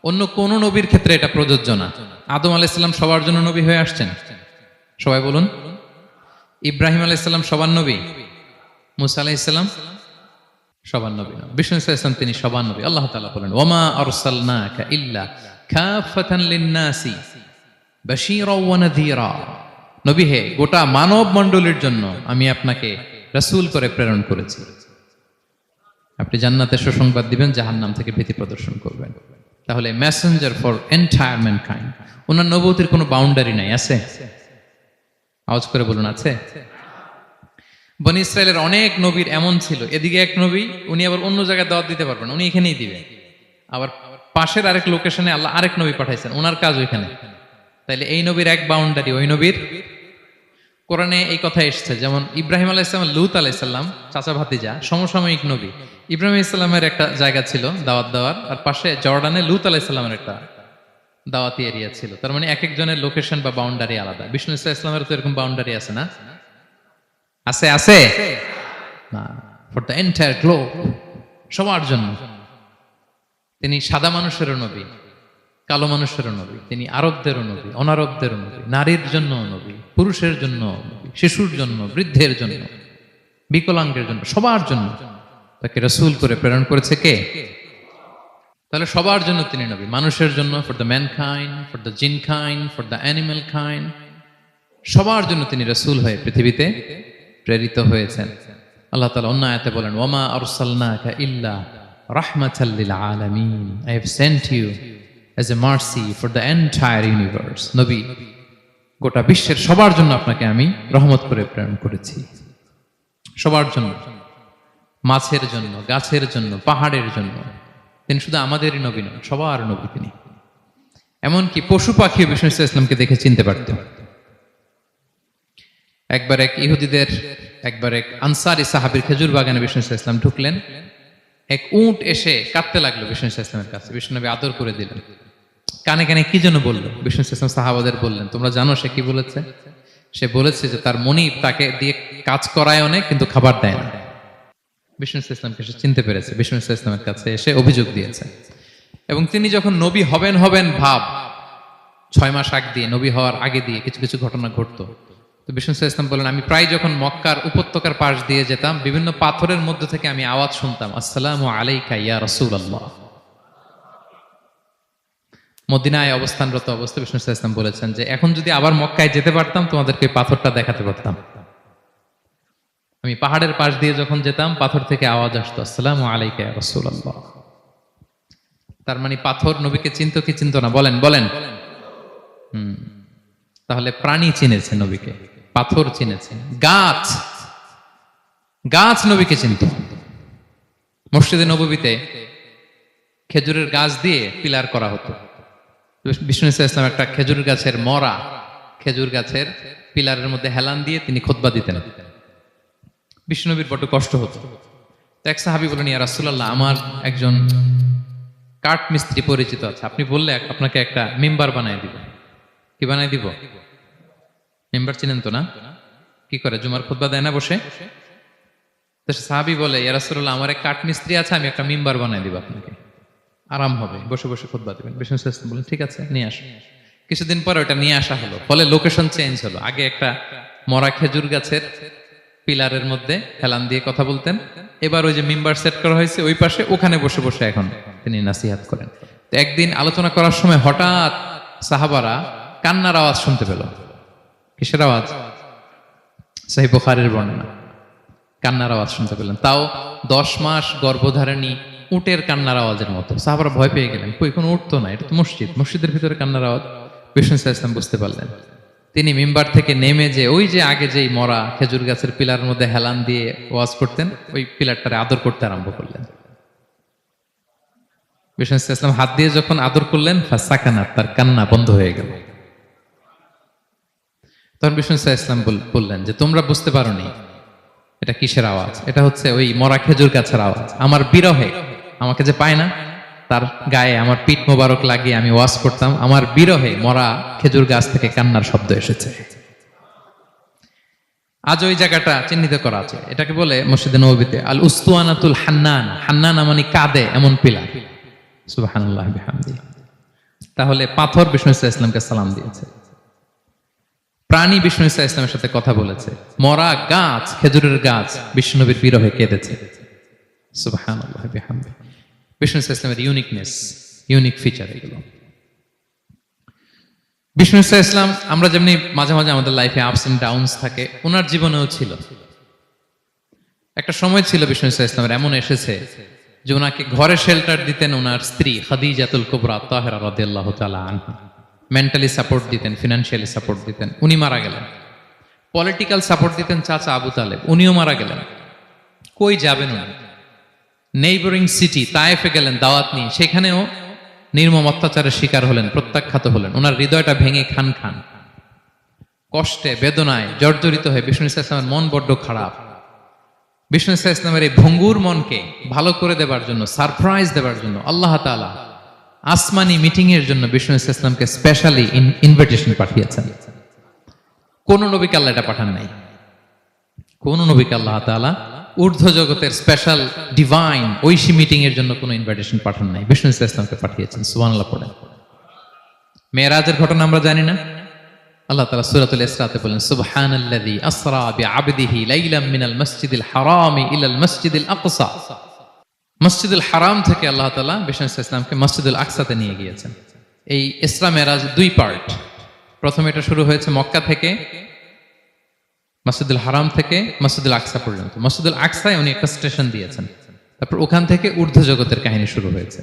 অন্য কোন নবীর ক্ষেত্রে এটা প্রযোজ্য না। আদম আলাইহিস সালাম সবার জন্য নবী হয়ে আসছেন, সবাই বলুন। ইব্রাহিম আলাইহিস সালাম সবার নবী, মুসা আলাইহিস সালাম সবার নবী না। বিষ্ণু ইসলাম তিনি সবার নবী। আল্লাহ তাআলা বলেন, ওয়ামা আরসালনাকা ইল্লা কাফাতান লিন-নাসি বাশীরাও ওয়া নাযীরা। নবী হে, গোটা মানব মণ্ডলীর জন্য আমি আপনাকে রাসূল করে প্রেরণ করেছি। আপনি জান্নাতের সুসংবাদ দিবেন, জাহান্নাম থেকে ভীতি প্রদর্শন করবেন। তাহলে মেসেঞ্জার ফর এন্টায়ার ম্যানকাইন্ড। ওনার নবুয়তির কোনো বাউন্ডারি নাই, আছে? আওয়াজ করে বলুন, আছে? বনি ইসরায়েলের অনেক নবীর এমন ছিল, এদিকে এক নবী, উনি আবার অন্য জায়গায় দাওয়াত দিতে পারবেন, উনি এখানেই দিবেন। আবার পাশের আরেক লোকেশনে আল্লাহ আরেক নবী পাঠাইছেন, ওনার কাজ ওইখানে। তাইলে এই নবীর এক বাউন্ডারি, ওই নবীর। কোরআনে এই কথা এসেছে, যেমন ইব্রাহিম আলাইহিস সালাম, লূত আলাইহিস সালাম চাচা ভাতিজা, সমসাময়িক নবী। ইব্রাহিম আলাইহিস সালামের একটা জায়গা ছিল দাওয়াত দেওয়ার, আর পাশে জর্ডানে লূত আলাইহিস সালামের একটা দাওয়াতি এরিয়া ছিল। তার মানে এক একজনের লোকেশন বা বাউন্ডারি আলাদা। বিষ্ণু ইসলামের তো এরকম বাউন্ডারি আছে না? আছে? আছে না? ফর দ্য এন্টায়ার গ্লোব, সবার জন্য। তিনি সাদা মানুষেরও নবী, কালো মানুষেরও নবী, তিনি আরবদেরও নবী, অনারবদেরও নবী, নারীর জন্য নবী, পুরুষের জন্য নবী, শিশুর জন্য, বৃদ্ধের জন্য, বিকলাঙ্গের জন্য, সবার জন্য তাকে রাসূল করে প্রেরণ করেছে কে? তাহলে সবার জন্য তিনি নবী, মানুষের জন্য, for the mankind, for the জিনকাইন্ড, for the animal kind, সবার জন্য তিনি রাসূল হয়ে পৃথিবীতে প্রেরিত হয়েছেন। আল্লাহ তাআলা অন্য আয়াতে বলেন, ওয়ামা আরসালনাকা ইল্লা রাহমাতাল লিল আলামিন, I have sent you as a mercy for the entire universe. নবী, গোটা বিশ্বের সবার জন্য আপনাকে আমি রহমত করে প্রেরণ করেছি, সবার জন্য, মাছের জন্য, গাছের জন্য, পাহাড়ের জন্য। তিনি শুধু আমাদেরই নবী নন, সবার নবী তিনি। এমনকি পশু পাখি বিষ্ণু ইসলামকে দেখে চিনতে পারতেন। একবার এক আনসারি সাহাবীর খেজুর বাগানে বিষ্ণু ইসলাম ঢুকলেন। এক উট এসে কাঁদতে লাগলো বিষ্ণু ইসলামের কাছে। বিষ্ণু নবী আদর করে দিলেন। কানে কানে কি যেন বললো, বিষ্ণু ইসলাম সাহাবাদের বললেন, তোমরা জানো সে কি বলেছে? সে বলেছে যে তার মনিব তাকে দিয়ে কাজ করায় অনেক, কিন্তু খাবার দেয় না। বিষ্ণু ইসলামকে সে চিনতে পেরেছে, বিষ্ণু ইসলামের কাছে এসে অভিযোগ দিয়েছে। এবং তিনি যখন নবী হবেন ভাব 6 মাস আগ দিয়ে, নবী হওয়ার আগে দিয়ে কিছু কিছু ঘটনা ঘটতো। তো বিষ্ণু ইসলাম বলেন, আমি প্রায় যখন মক্কার উপত্যকার পাশ দিয়ে যেতাম, বিভিন্ন পাথরের মধ্যে থেকে আমি আওয়াজ শুনতাম, আসসালামু আলাইকা ইয়া রাসূলুল্লাহ। মদিনায় অবস্থানরত অবস্থায় বিষ্ণু ইসলাম বলেছেন যে এখন যদি আবার মক্কায় যেতে পারতাম, তোমাদেরকে পাথরটা দেখাতে পারতাম। আমি পাহাড়ের পাশ দিয়ে যখন যেতাম, পাথর থেকে আওয়াজ আসতো, আসসালামু আলাইকা ইয়া রাসূলুল্লাহ। তার মানে পাথর নবীকে চিনত কি চিনত না? বলেন বলেন। তাহলে প্রাণী চিনেছে নবীকে, পাথর চিনেছে, গাছ নবীকে চিনত। মসজিদে নববীতে খেজুরের গাছ দিয়ে পিলার করা হতো। বিষ্ণু ইসলাম একটা খেজুর গাছের মরা খেজুর গাছের পিলারের মধ্যে হেলান দিয়ে তিনি খুতবা দিতেন। বিষ্ণু নবীর বড় কষ্ট হতো। তো এক সাহাবী বলেন, ইয়া রাসূলুল্লাহ, আমার একজন কাঠ মিস্ত্রি পরিচিত আছে, আপনি বললে আপনাকে একটা মিম্বার বানায় দিব। কি বানায় দিব? মিম্বার চিনেন তো না? কি করে, জুমার খুতবা দেয় না বসে? তো সাহাবী বলে, ইয়া রাসূলুল্লাহ, আমার এক কাঠ মিস্ত্রি আছে, আমি একটা মিম্বার বানায় দিব আপনাকে, আরাম হবে, বসে বসে খুতবা দিবেন। বিষ্ণু ইসলাম বলেন, ঠিক আছে, নিয়ে আসো। কিছুদিন পরে ওটা নিয়ে আসা হলো। ফলে লোকেশন চেঞ্জ হলো। আগে একটা মরা খেজুর গাছের পিলারের মধ্যে হেলান দিয়ে কথা বলতেন। এবার ওই যে মিম্বার সেট করা হয়েছে ওই পাশে, ওখানে বসে বসে এখন তিনি নাসিহাত করেন। তো একদিন আলোচনা করার সময় হঠাৎ সাহাবারা কান্নার আওয়াজ শুনতে পেল। কিসের আওয়াজ? সহিহ বুখারীর বর্ণনা, কান্নার আওয়াজ শুনতে পেলেন। তাও 10 মাস গর্ভধারিণী উটের কান্নার আওয়াজের মতো। সাহাবারা ভয় পেয়ে গেলেন, কই কোনো উট তো না, এটা তো মসজিদ, মসজিদের ভিতরে কান্নার আওয়াজ। বিষ্ণু সাল্লাল্লাহু আলাইহি ওয়াসাল্লাম বুঝতে পারলেন। তিনি মিম্বার থেকে নেমে যে ওই যে আগে যেই মরা খেজুর গাছের পিলারের মধ্যে হেলান দিয়ে ওয়াজ করতেন, ওই পিলারটারে আদর করতে আরম্ভ করলেন। বিষ্ণু সাল্লাল্লাহু আলাইহি ওয়াসাল্লাম হাত দিয়ে যখন আদর করলেন, ফাসাকানা, তার কান্না বন্ধ হয়ে গেল। তখন বিষ্ণু সাল্লাল্লাহু আলাইহি ওয়াসাল্লাম বললেন যে তোমরা বুঝতে পারোনি এটা কিসের আওয়াজ? এটা হচ্ছে ওই মরা খেজুর গাছের আওয়াজ। আমার বিরহে, আমাকে যে পায় না, তার গায়ে আমার পিঠ মোবারক লাগিয়ে আমি ওয়াজ করতাম, আমার বিরহে মরা খেজুর গাছ থেকে কান্নার শব্দ এসেছে। আজ ওই জায়গাটা চিহ্নিত করা আছে। এটাকে বলে মসজিদে নববীতে আল উস্তুয়ানাতুল হান্নান। হান্নানা মানে কাঁদে এমন পিলার। সুবহানাল্লাহ বিহামদিহি। তাহলে পাথর বিষ্ণু সাল্লাল্লাহু আলাইহি ওয়াসাল্লামকে সালাম দিয়েছে, প্রাণী বিষ্ণু সাল্লাল্লাহু আলাইহি ওয়াসাল্লামের সাথে কথা বলেছে, মরা গাছ, খেজুরের গাছ বিষ্ণুনবীর বিরহে কেঁদেছে। সুবহানাল্লাহ বিহামদিহি। বিষ্ণু সাল্লাল্লাহু আলাইহি ওয়াসাল্লামের ইউনিকনেস, ইউনিক ফিচার এগুলো। বিষ্ণু সাল্লাল্লাহু আলাইহি ওয়াসাল্লাম, আমরা যেমনি মাঝে মাঝে আমাদের লাইফে আপস এন্ড ডাউনস থাকে, ওনার জীবনেও ছিল। একটা সময় ছিল বিষ্ণু সাল্লাল্লাহু আলাইহি ওয়াসাল্লামের এমন এসেছে যে ওনাকে ঘরে শেল্টার দিতেন ওনার স্ত্রী খাদিজাতুল কুবরা তাহেরা রাদিয়াল্লাহু তাআলা আনহা। মেন্টালি সাপোর্ট দিতেন, ফিনান্সিয়ালি সাপোর্ট দিতেন। উনি মারা গেলেন। পলিটিক্যাল সাপোর্ট দিতেন চাচা আবু তালেব, উনিও মারা গেলেন। কই যাবেন উনি? নেইবরিং সিটি তায়েফে গেলেন দাওয়াত নিয়ে, সেখানেও নির্মম অত্যাচারের শিকার হলেন, প্রত্যাখ্যাত হলেন। ওনার হৃদয়টা ভেঙে খান খান, কষ্টে বেদনায় জর্জরিত হয়ে বিষ্ণু সাল্লাল্লাহু আলাইহি ওয়াসাল্লামের মন বড্ড খারাপ। বিষ্ণু সাল্লাল্লাহু আলাইহি ওয়াসাল্লামের এই ভঙ্গুর মনকে ভালো করে দেবার জন্য, সারপ্রাইজ দেবার জন্য আল্লাহ তাআলা আসমানি মিটিং এর জন্য বিষ্ণু সাল্লাল্লাহু আলাইহি ওয়াসাল্লামকে স্পেশালি ইনভিটেশন পাঠিয়েছেন। কোন নবীকে আল্লাহ এটা পাঠান নাই। কোন নবীকে আল্লাহ তাআলা ঊর্ধ্ব জগতের স্পেশাল ডিভাইন ঐশী মিটিং এর জন্য কোনো ইনভিটেশন পাঠান নাই, বিষ্ণু সাল্লাল্লাহু আলাইহি ওয়াসাল্লামকে পাঠিয়েছেন। সুবহানাল্লাহ পড়েন। মেরাজের ঘটনা আমরা জানি না? আল্লাহ তাআলা সূরাতুল ইসরাতে বলেন, সুবহানাল্লাযী আসরা বিআবদিহি লাইলাম মিনাল মাসজিদিল হারামি ইলাল মাসজিদিল আকসা। মসজিদুল হারাম থেকে আল্লাহ তাআলা বিষ্ণু সাল্লাল্লাহু আলাইহি ওয়াসাল্লামকে মসজিদুল আকসাতে নিয়ে গিয়েছেন। এই ইসরা মেরাজ 2 পার্ট। প্রথমে এটা শুরু হয়েছে মক্কা থেকে, মসজিদুল হারাম থেকে মসজিদুল আকসা পর্যন্ত। মসজিদুল আকসায় উনি একটা স্টেশন দিয়েছেন, তারপর ওখান থেকে ঊর্ধ্ব জগতের কাহিনী শুরু হয়েছে।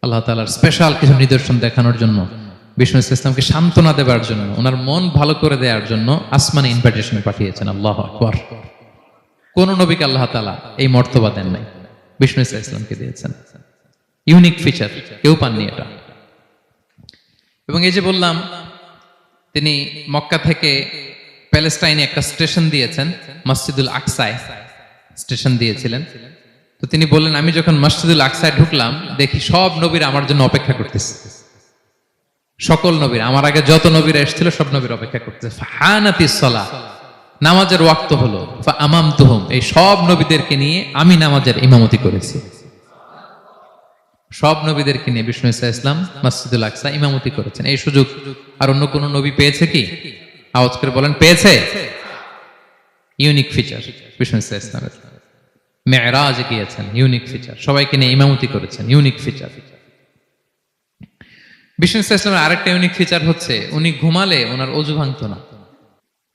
আল্লাহ তাআলার স্পেশাল কিছু নিদর্শন দেখানোর জন্য, বিষ্ণু সাল্লাল্লাহু আলাইহি ওয়াসাল্লামকে সান্ত্বনা দেওয়ার জন্য, ওনার মন ভালো করে দেওয়ার জন্য আসমানে ইনভিটেশন পাঠিয়েছেন। আল্লাহু আকবার। কোন নবীকে আল্লাহ তাআলা এই মর্তবা দেন নাই, বিষ্ণু সাল্লাল্লাহু আলাইহি ওয়াসাল্লামকে দিয়েছেন। ইউনিক ফিচার, কেউ পাননি এটা। এবং এই যে বললাম, তিনি মক্কা থেকে প্যালেস্টাইনে একটা স্টেশন দিয়েছেন, মসজিদুল আকসায় স্টেশন দিয়েছিলেন। তো তিনি বললেন, আমি যখন মসজিদুল আকসায় ঢুকলাম, দেখি সব নবীরা আমার জন্য অপেক্ষা করতেছে। সকল নবীরা, আমার আগে যত নবীরা এসেছিল সব নবীরা অপেক্ষা করতেছে। ফাহানাতিস সালাহ, নামাজের ওয়াক্ত হলো। ফাআমামতুহুম, এই সব নবীদেরকে নিয়ে আমি নামাজের ইমামতি করেছি। সব নবীদেরকে নিয়ে বিষ্ণু সাল্লাল্লাহু আলাইহি ওয়াসাল্লাম মসজিদুল আকসা ইমামতি করেছেন। এই সুযোগ আর অন্য কোন নবী পেয়েছে কি? আওয়াজ করে বলেন, পেয়েছে? ইউনিক ফিচার বিষ্ণু সাল্লাল্লাহু আলাইহি ওয়াসাল্লামের। মেরাজে গিয়েছেন, ইউনিক ফিচার। সবাইকে নিয়ে ইমামতি করেছেন, ইউনিক ফিচার। বিষ্ণু সাল্লাল্লাহু আলাইহি ওয়াসাল্লামের আরেকটা ইউনিক ফিচার হচ্ছে, উনি ঘুমালে ওনার অজু ভাঙতো না।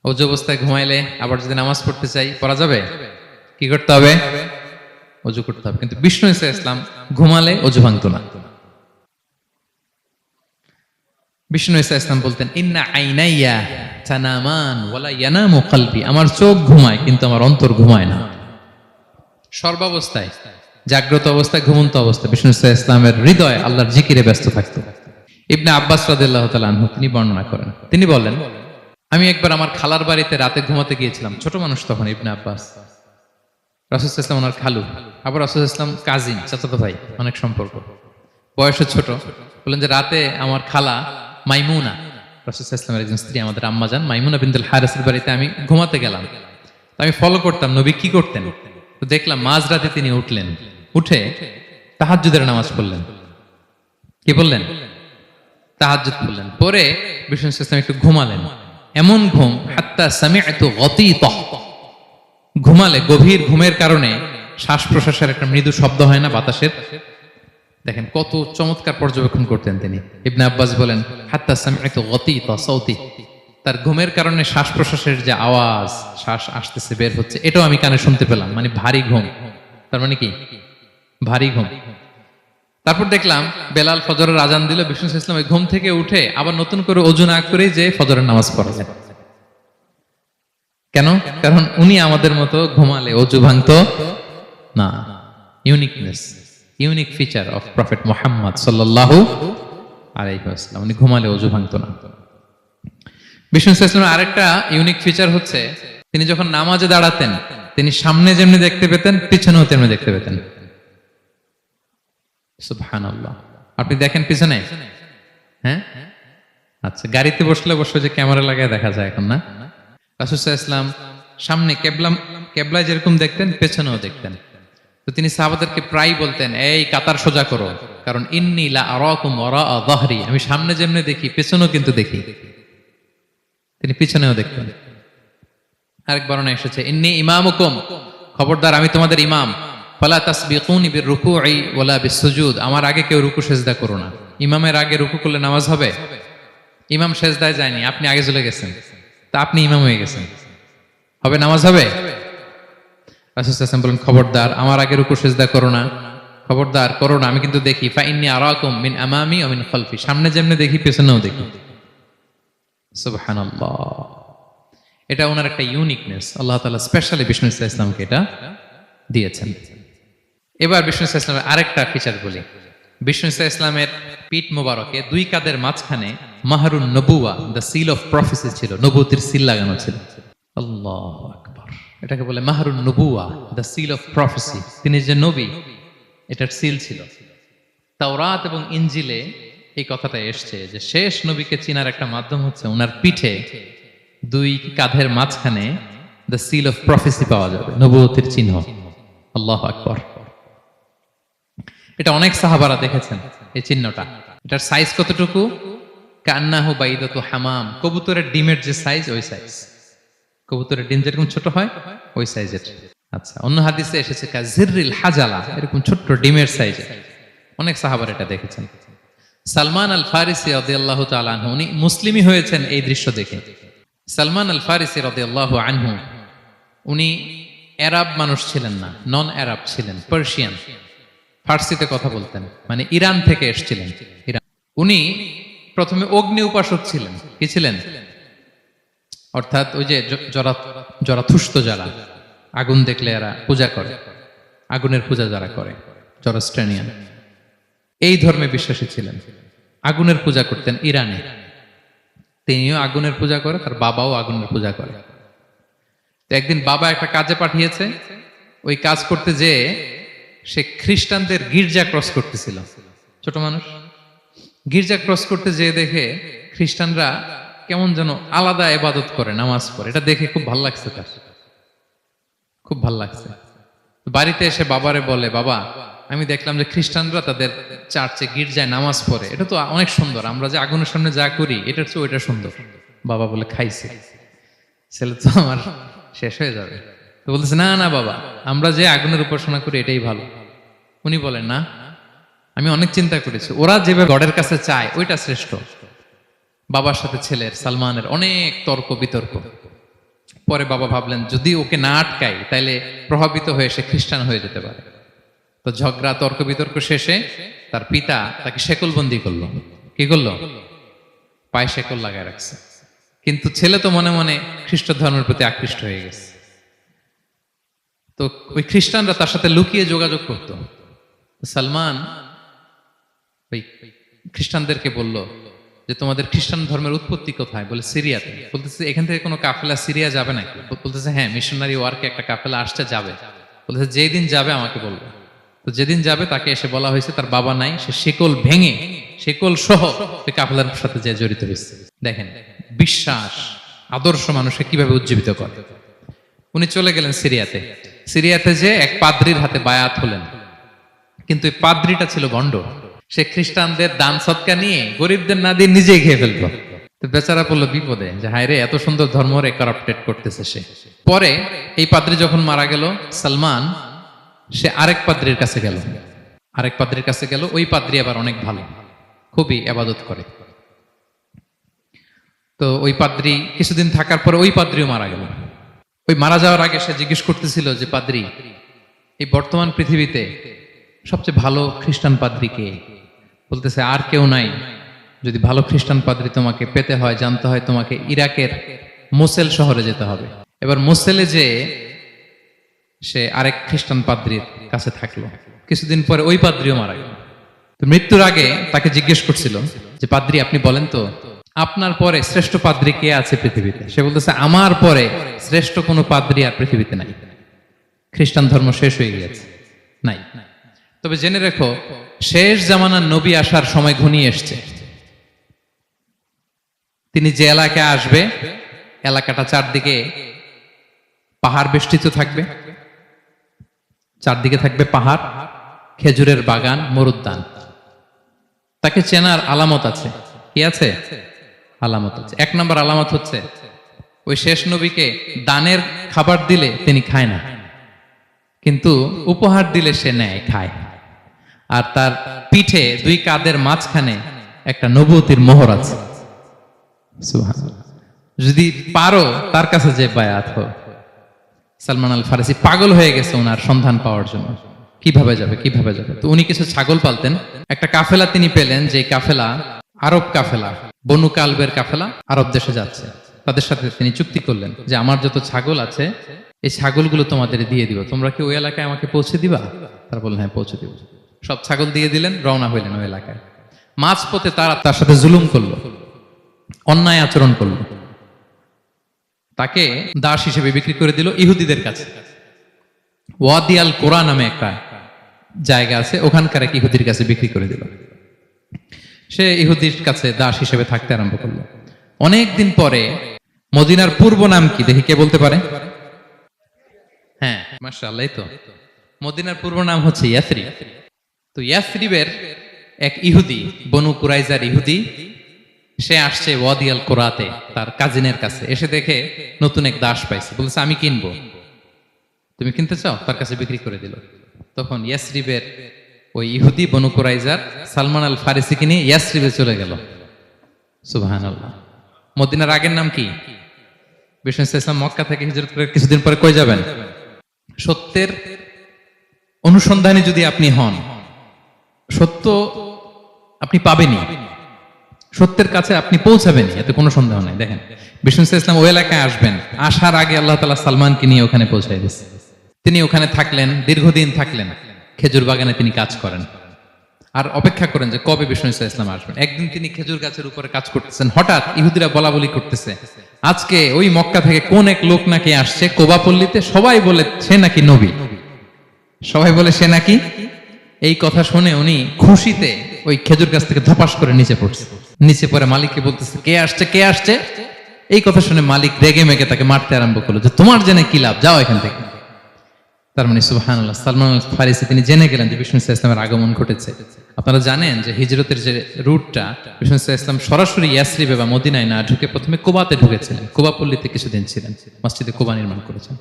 অজু অবস্থায় ঘুমাইলে আবার যদি নামাজ পড়তে চাই, পড়া যাবে? কি করতে হবে? অজু করতে হবে। কিন্তু বিষ্ণু সাল্লাল্লাহু আলাইহি ওয়াসাল্লাম ঘুমালে অজু ভাঙতো না। বিষ্ণু সাল্লাল্লাহু আলাইহি ওয়াসাল্লাম বলতেন, ইন্না আইনাইয়া তানামান ওয়ালা ইয়ানামু কলবি, আমার চোখ ঘুমায় কিন্তু আমার অন্তর ঘুমায় না। সর্বাবস্থায়, জাগ্রত অবস্থায়, ঘুমন্ত অবস্থায় বিষ্ণু সাল্লাল্লাহু আলাইহি ওয়াসাল্লামের হৃদয় আল্লাহর জিকিরে ব্যস্ত থাকতো। ইবনে আব্বাস রাদিয়াল্লাহু তাআলা আনহু তিনি বর্ণনা করেন, তিনি বলেন, আমি একবার আমার খালার বাড়িতে রাতে ঘুমাতে গিয়েছিলাম। ছোট মানুষ তখন ইবনে আব্বাস। রাসূল সাল্লাল্লাহু আলাইহি ওয়াসাল্লাম ওনার খালু, আবার রাসূল সাল্লাল্লাহু আলাইহি ওয়াসাল্লাম কাজিন, চাচাতো ভাই, অনেক সম্পর্ক, বয়সে ছোট। বলেন যে রাতে আমার খালা মাইমুনা, রাসূল সাল্লাল্লাহু আলাইহি ওয়াসাল্লামের একজন স্ত্রী, আমাদের আম্মাজান মাইমুনা বিনতুল হারিসের বাড়িতে আমি ঘুমাতে গেলাম। আমি ফলো করতাম নবী কি করতেন। তো দেখলাম মাঝরাতে তিনি উঠলেন, উঠে তাহাজ্জুদের নামাজ পড়লেন। কি বললেন? তাহাজ্জুদ পড়লেন। পরে বিষ্ণু সাল্লাল্লাহু আলাইহি ওয়াসাল্লাম একটু ঘুমালেন। এমন ঘুম, হাত্তা সামি'তু গতীতাহ, ঘুমালে গভীর ঘুমের কারণে শ্বাস প্রশ্বাসের একটা মৃদু শব্দ হয় না বাতাসের? দেখেন কত চমৎকার পর্যবেক্ষণ করতেন তিনি। ইবনে আব্বাস বলেন, হাত্তা সামি'তু গতীতা সাউতি, তার ঘুমের কারণে শ্বাস প্রশ্বাসের যে আওয়াজ, শ্বাস আসতেছে বের হচ্ছে, এটাও আমি কানে শুনতে পেলাম। মানে ভারী ঘুম, তার মানে কি ভারী ঘুম। তারপর দেখলাম বেলাল ফজরের আজান দিল, বিষ্ণু ইসলাম ওই ঘুম থেকে উঠে আবার নতুন করে ওযু না করেই যে ফজরের নামাজ পড়লেন। কেন? কারণ উনি আমাদের মতো ঘুমালে ওযু ভাঙতো না। Uniqueness, unique feature of prophet Muhammad সাল্লাল্লাহু আলাইহি ওয়াসাল্লাম, উনি ঘুমালে ওযু ভাঙতো না। বিষ্ণু ইসলামের আরেকটা ইউনিক ফিচার হচ্ছে, তিনি যখন নামাজে দাঁড়াতেন, তিনি সামনে যেমনি দেখতে পেতেন, পিছনেও তেমনি দেখতে পেতেন। সুবহানাল্লাহ। আপনি দেখেন পিছনে? হ্যাঁ, আচ্ছা, গাড়িতে বসলে অবশ্য যে ক্যামেরা লাগায় দেখা যায় এখন, না? রাসূল সাল্লাল্লাহু আলাইহি ওয়াসাল্লাম সামনে কেবলায় যেরকম দেখতেন, পেছনেও দেখতেন। তো তিনি সাহাবাদেরকে প্রায় বলতেন, এই কাতার সোজা করো, কারণ ইন্নী লা আরাকুম ওয়ারাআ যাহরি, আমি সামনে যেমনি দেখি পেছনেও কিন্তু দেখি। তিনি পিছনেও দেখতেন। আরেক বর্ণনা এসেছে, ইন্নী ইমামুকুম, খবরদার আমি তোমাদের ইমাম, ফালা তাসবিকুনি বিররুকুই ওয়ালা বিসসুজুদ, আমার আগে কেউ রুকু সিজদা করো না। ইমামের আগে রুকু করলে নামাজ হবে? ইমাম সিজদায় যায়নি, আপনি আগে চলে গেছেন, তা আপনি ইমাম হয়ে গেছেন, হবে? নামাজ হবে? রাসূল সাল্লাল্লাহু আলাইহি ওয়াসাল্লাম বলেন, খবরদার আমার আগে রুকু সিজদা করো না, খবরদার করো না, আমি কিন্তু দেখি। ফা ইন্নী আরাকুম মিন আমামি ওয়া মিন খালফি, সামনে যেমনি দেখি পেছনেও দেখি। সুবহানাল্লাহ। এটা ওনার একটা ইউনিকনেস, আল্লাহ তাআলা স্পেশালি বিষ্ণু ইসলামকে এটা দিয়েছেন। এবার বিষ্ণু ইসলামের আরেকটা ফিচার বলি। বিষ্ণু ইসলামের পিঠ মোবারকে দুই কাঁধের মাঝখানে মাহরুন নবুয়া, দ্য সিল অফ প্রফেসি ছিল, নবুয়তের সিল লাগানো ছিল। আল্লাহু আকবার। এটাকে বলে মাহরুন নবুয়া, দ্য সিল অফ প্রফেসি। তিনি যে নবী, এটার সিল ছিল। তাওরাত এবং ইনজিলে এই কথাটা এসছে যে শেষ নবীকে চিনার একটা মাধ্যম হচ্ছে ওনার পিঠে দুই কাঁধের মাঝখানে দ্য সিল অফ প্রফেসি পাওয়া যাবে, নবুয়তের চিহ্ন। আল্লাহু আকবার। এটা অনেক সাহাবারা দেখেছেন এই চিহ্নটা। এটার সাইজ কতটুকু? কান্নাহু বাইদাতু হামাম, কবুতরের ডিমের যে সাইজ, ওই সাইজ। কবুতরের ডিম যেরকম ছোট হয়, ওই সাইজের। আচ্ছা, অন্য হাদিসে এসেছে কাজিররিল হাজালা, এরকম ছোট্ট ডিমের সাইজের। অনেক সাহাবারা এটা দেখেছেন। সালমান আল ফারিসি রাদিয়াল্লাহু তাআলা আনহু, উনি মুসলিমই হয়েছেন এই দৃশ্য দেখে। সালমান আল ফারিসি রাদিয়াল্লাহু আনহু, উনি আরব মানুষ ছিলেন না, নন আরব ছিলেন, পার্সিয়ান, ফার্সিতে কথা বলতেন, মানে ইরান থেকে এসেছিলেন। ইরান। উনি প্রথমে অগ্নি উপাসক ছিলেন। কি ছিলেন? অর্থাৎ ওই যে জরাথুস্ত যারা আগুন দেখলে এরা পূজা করে, আগুনের পূজা যারা করে, জরস্ট্রেনিয়ান, এই ধর্মে বিশ্বাসী ছিলেন। আগুনের পূজা করতেন ইরানে। তিনিও আগুনের পূজা করে, তার বাবাও আগুনের পূজা করে। তো একদিন বাবা একটা কাজে পাঠিয়েছে, ওই কাজ করতে যেয়ে সে খ্রিস্টানদের গির্জা ক্রস করতেছিল। ছোট মানুষ গির্জা ক্রস করতে যেয়ে দেখে খ্রিস্টানরা কেমন যেন আলাদা ইবাদত করে, নামাজ পড়ে। এটা দেখে খুব ভালো লাগছে, তার খুব ভালো লাগছে। বাড়িতে এসে বাবারে বলে, বাবা আমি দেখলাম যে খ্রিস্টানরা তাদের চার্চে গির্জায় নামাজ পড়ে, এটা তো অনেক সুন্দর, আমরা যে আগুনের সামনে যা করি এটার চেয়ে ওইটা সুন্দর। বাবা বলে, খাইছে, ছেলে তো আমার শেষ হয়ে যাবে। তো বলতেছে, না না বাবা, আমরা যে আগুনের উপাসনা করি এটাই ভালো। উনি বলেন, না, আমি অনেক চিন্তা করেছি, ওরা যেভাবে গডের কাছে চায় ওইটা শ্রেষ্ঠ। বাবার সাথে ছেলের, সালমানের অনেক তর্ক বিতর্ক। পরে বাবা ভাবলেন, যদি ওকে না আটকাই তাহলে প্রভাবিত হয়ে সে খ্রিস্টান হয়ে যেতে পারে। তো ঝগড়া তর্ক বিতর্ক শেষে তার পিতা তাকে শেকলবন্দি করলো। কি করলো? পায়ে শেকল লাগায় রাখছে। কিন্তু ছেলে তো মনে মনে খ্রিস্ট ধর্মের প্রতি আকৃষ্ট হয়ে গেছে। তো ওই খ্রিস্টানরা তার সাথে লুকিয়ে যোগাযোগ করত। সালমান ওই খ্রিস্টানদেরকে বলল যে তোমাদের খ্রিস্টান ধর্মের উৎপত্তি কোথায়? বলে, সিরিয়াতে। বলতেছে, এখান থেকে কোনো কাফেলা সিরিয়া যাবে নাকি? বলতেছে, হ্যাঁ, মিশনারি ওয়ার্কে একটা কাফেলা আসছে, যাবে। বলতেছে, যেদিন যাবে আমাকে বলবো। তো যেদিন যাবে তাকে এসে বলা হয়েছে তার বাবা নাই, সে শিকল ভেঙে, শিকল সহ ওই কাফেলার সাথে যে জড়িত হয়েছে। দেখেন বিশ্বাস, আদর্শ মানুষকে কিভাবে উজ্জীবিত করে। উনি চলে গেলেন সিরিয়াতে। সিরিয়াতে যে এক পাদ্রির হাতে বায়াত হলেন, কিন্তু এই পাদ্রিটা ছিল ভণ্ড। সে খ্রিস্টানদের দান সৎকা নিয়ে গরিবদের না দিয়ে নিজেই খেয়ে ফেলতো। তো বেচারা পড়লো বিপদে, যে হায় রে, এত সুন্দর ধর্ম রে কারাপ্টেড করতেছে সে। পরে এই পাদ্রী যখন মারা গেল, সালমান সে আরেক পাদ্রীর কাছে গেল। আরেক পাদ্রীর কাছে গেল, ওই পাদ্রী আবার অনেক ভালো, খুবই ইবাদত করে। তো ওই পাদ্রী কিছুদিন থাকার পরে ওই পাদ্রীও মারা গেল। ওই মারা যাওয়ার আগে সে জিজ্ঞেস করতেছিল যে, পাদ্রী, এই বর্তমান পৃথিবীতে সবচেয়ে ভালো খ্রিস্টান পাদ্রী কে? বলতেছে, আর কেউ নাই। যদি ভালো খ্রিস্টান পাদ্রী তোমাকে পেতে হয়, জানতে হয়, তোমাকে ইরাকের মোসেল শহরে যেতে হবে। এবার মোসেলে যে সে আরেক খ্রিস্টান পাদ্রীর কাছে থাকলো। কিছুদিন পরে ওই পাদ্রীও মারা গেল। তো মৃত্যুর আগে তাকে জিজ্ঞেস করছিল যে, পাদ্রী, আপনি বলেন তো, আপনার পরে শ্রেষ্ঠ পাদ্রী কে আছে পৃথিবীতে? সে বলতেছে, আমার পরে শ্রেষ্ঠ কোনো পাদ্রী আর পৃথিবীতে নাই। খ্রিস্টান ধর্ম শেষ হয়ে গিয়েছে, নাই। তবে জেনে রেখো, শেষ জামানার নবী আসার সময় ঘনিয়ে এসছে। তিনি যে এলাকায় আসবে, এলাকাটা চারদিকে পাহাড় বেষ্টিত থাকবে, চারদিকে থাকবে পাহাড়, খেজুরের বাগান, মরুদ্যান। তাকে চেনার আলামত আছে। কি আছে? আলামত আছে। এক নম্বর আলামত হচ্ছে, ওই শেষ নবীকে দানের খাবার দিলে তিনি খায় না, কিন্তু উপহার দিলে সে নেয়, খায়। আর তার পিঠে দুই কাঁধের মাঝখানে একটা নবুয়তির মোহর আছে। সুবহানাল্লাহ। যদি পারো তার কাছে যে বায়াত হো। সালমান আল ফারিসি পাগল হয়ে গেছে ওনার সন্ধান পাওয়ার জন্য, কিভাবে যাবে, কিভাবে যাবে। তো উনি কিছু ছাগল পালতেন। একটা কাফেলা তিনি পেলেন, যে কাফেলা আরব কাফেলা, বনু কালবের কাফেলা, আরব দেশে যাচ্ছে। তাদের সাথে তিনি চুক্তি করলেন যে, আমার যত ছাগল আছে এই ছাগলগুলো তোমাদের দিয়ে দিব, তোমরা কি ওই এলাকায় আমাকে পৌঁছে দিবা? তারা বললেন, হ্যাঁ, পৌঁছে দিব। সব ছাগল দিয়ে দিলেন, রওনা হইলেন ওই এলাকায়। মাঝপথে তারা তার সাথে জুলুম করলো, অন্যায় আচরণ করলো। তাকে দাস হিসেবে বিক্রি করে দিল ইহুদিদের কাছে। ওয়াদি আল কোরআন নামে একটা জায়গা আছে, ওখানকার এক ইহুদির কাছে বিক্রি করে দিল। সে ইহুদির কাছে দাস হিসেবে থাকতে আরম্ভ করলো। অনেকদিন পরে, মদিনার পূর্ব নাম কি দেখি, কে বলতে পারে? হ্যাঁ, মাশাআল্লাহ। তো মদিনার পূর্ব নাম হচ্ছে ইয়াসরিব। তো ইয়াসরিবের এক ইহুদি, বনু কুরাইজার ইহুদি, সে আসছে ওয়াদি আল কোরাতে তার কাজিনের কাছে। এসে দেখে নতুন এক দাস পাইছে, বলছে, আমি কিনবো, তুমি কিনতে চাও? তার কাছে বিক্রি করে দিল। তখন ইয়াসরিবের ওই ইহুদি, বনু কুরাইজার, সালমান আল ফারিসিকে নিয়ে ইয়াসরিবে চলে গেল। সুবহানাল্লাহ। মদিনার আগের নাম কি? বিষ্ণু ইসলাম মক্কা থেকে হিজরত করে কিছুদিন পরে কই যাবেন? সত্যের অনুসন্ধানে যদি আপনি হন, সত্য আপনি পাবেনই, সত্যের কাছে আপনি পৌঁছাবেন, এতে কোনো সন্দেহ নাই। দেখেন, বিষ্ণু ইসলাম ওই এলাকায় আসবেন, আসার আগে আল্লাহ তাআলা সালমানকে নিয়ে ওখানে পৌঁছায় দিয়েছে। তিনি ওখানে থাকলেন, দীর্ঘদিন থাকলেন, খেজুর বাগানে তিনি কাজ করেন আর অপেক্ষা করেন যে কবে বিষ্ণু ইসলাম আসবেন। একদিন তিনি খেজুর গাছের উপরে কাজ করতেছেন, হঠাৎ ইহুদিরা বলা বলি করতেছে, আজকে ওই মক্কা থেকে কোন এক লোক নাকি আসছে কোবা পল্লীতে, সবাই বলে সে নাকি নবী, সবাই বলে সে নাকি। এই কথা শুনে উনি খুশিতে ওই খেজুর গাছ থেকে ধপাস করে নিচে পড়ছে। নিচে পরে মালিককে বলতেছে, কে আসছে, কে আসছে। এই কথা শুনে মালিক রেগে মেগে তাকে মারতে আরম্ভ করলো, যে তোমার জেনে কি লাভ, যাও এখান থেকে। তার মানে সুবহানাল্লাহ, সালমান আল ফারিসি তিনি জেনে গেলেন যে বিষ্ণু ইসলামের আগমন ঘটেছে। আপনারা জানেন যে হিজরতের যে রুটটা, বিষ্ণু ইসলাম সরাসরি ইয়াসরিবে বা মদিনায় না ঢুকে প্রথমে কুবাতে ঢুকেছিলেন, কুবা পল্লীতে কিছুদিন ছিলেন, মসজিদে কুবা নির্মাণ করেছেন।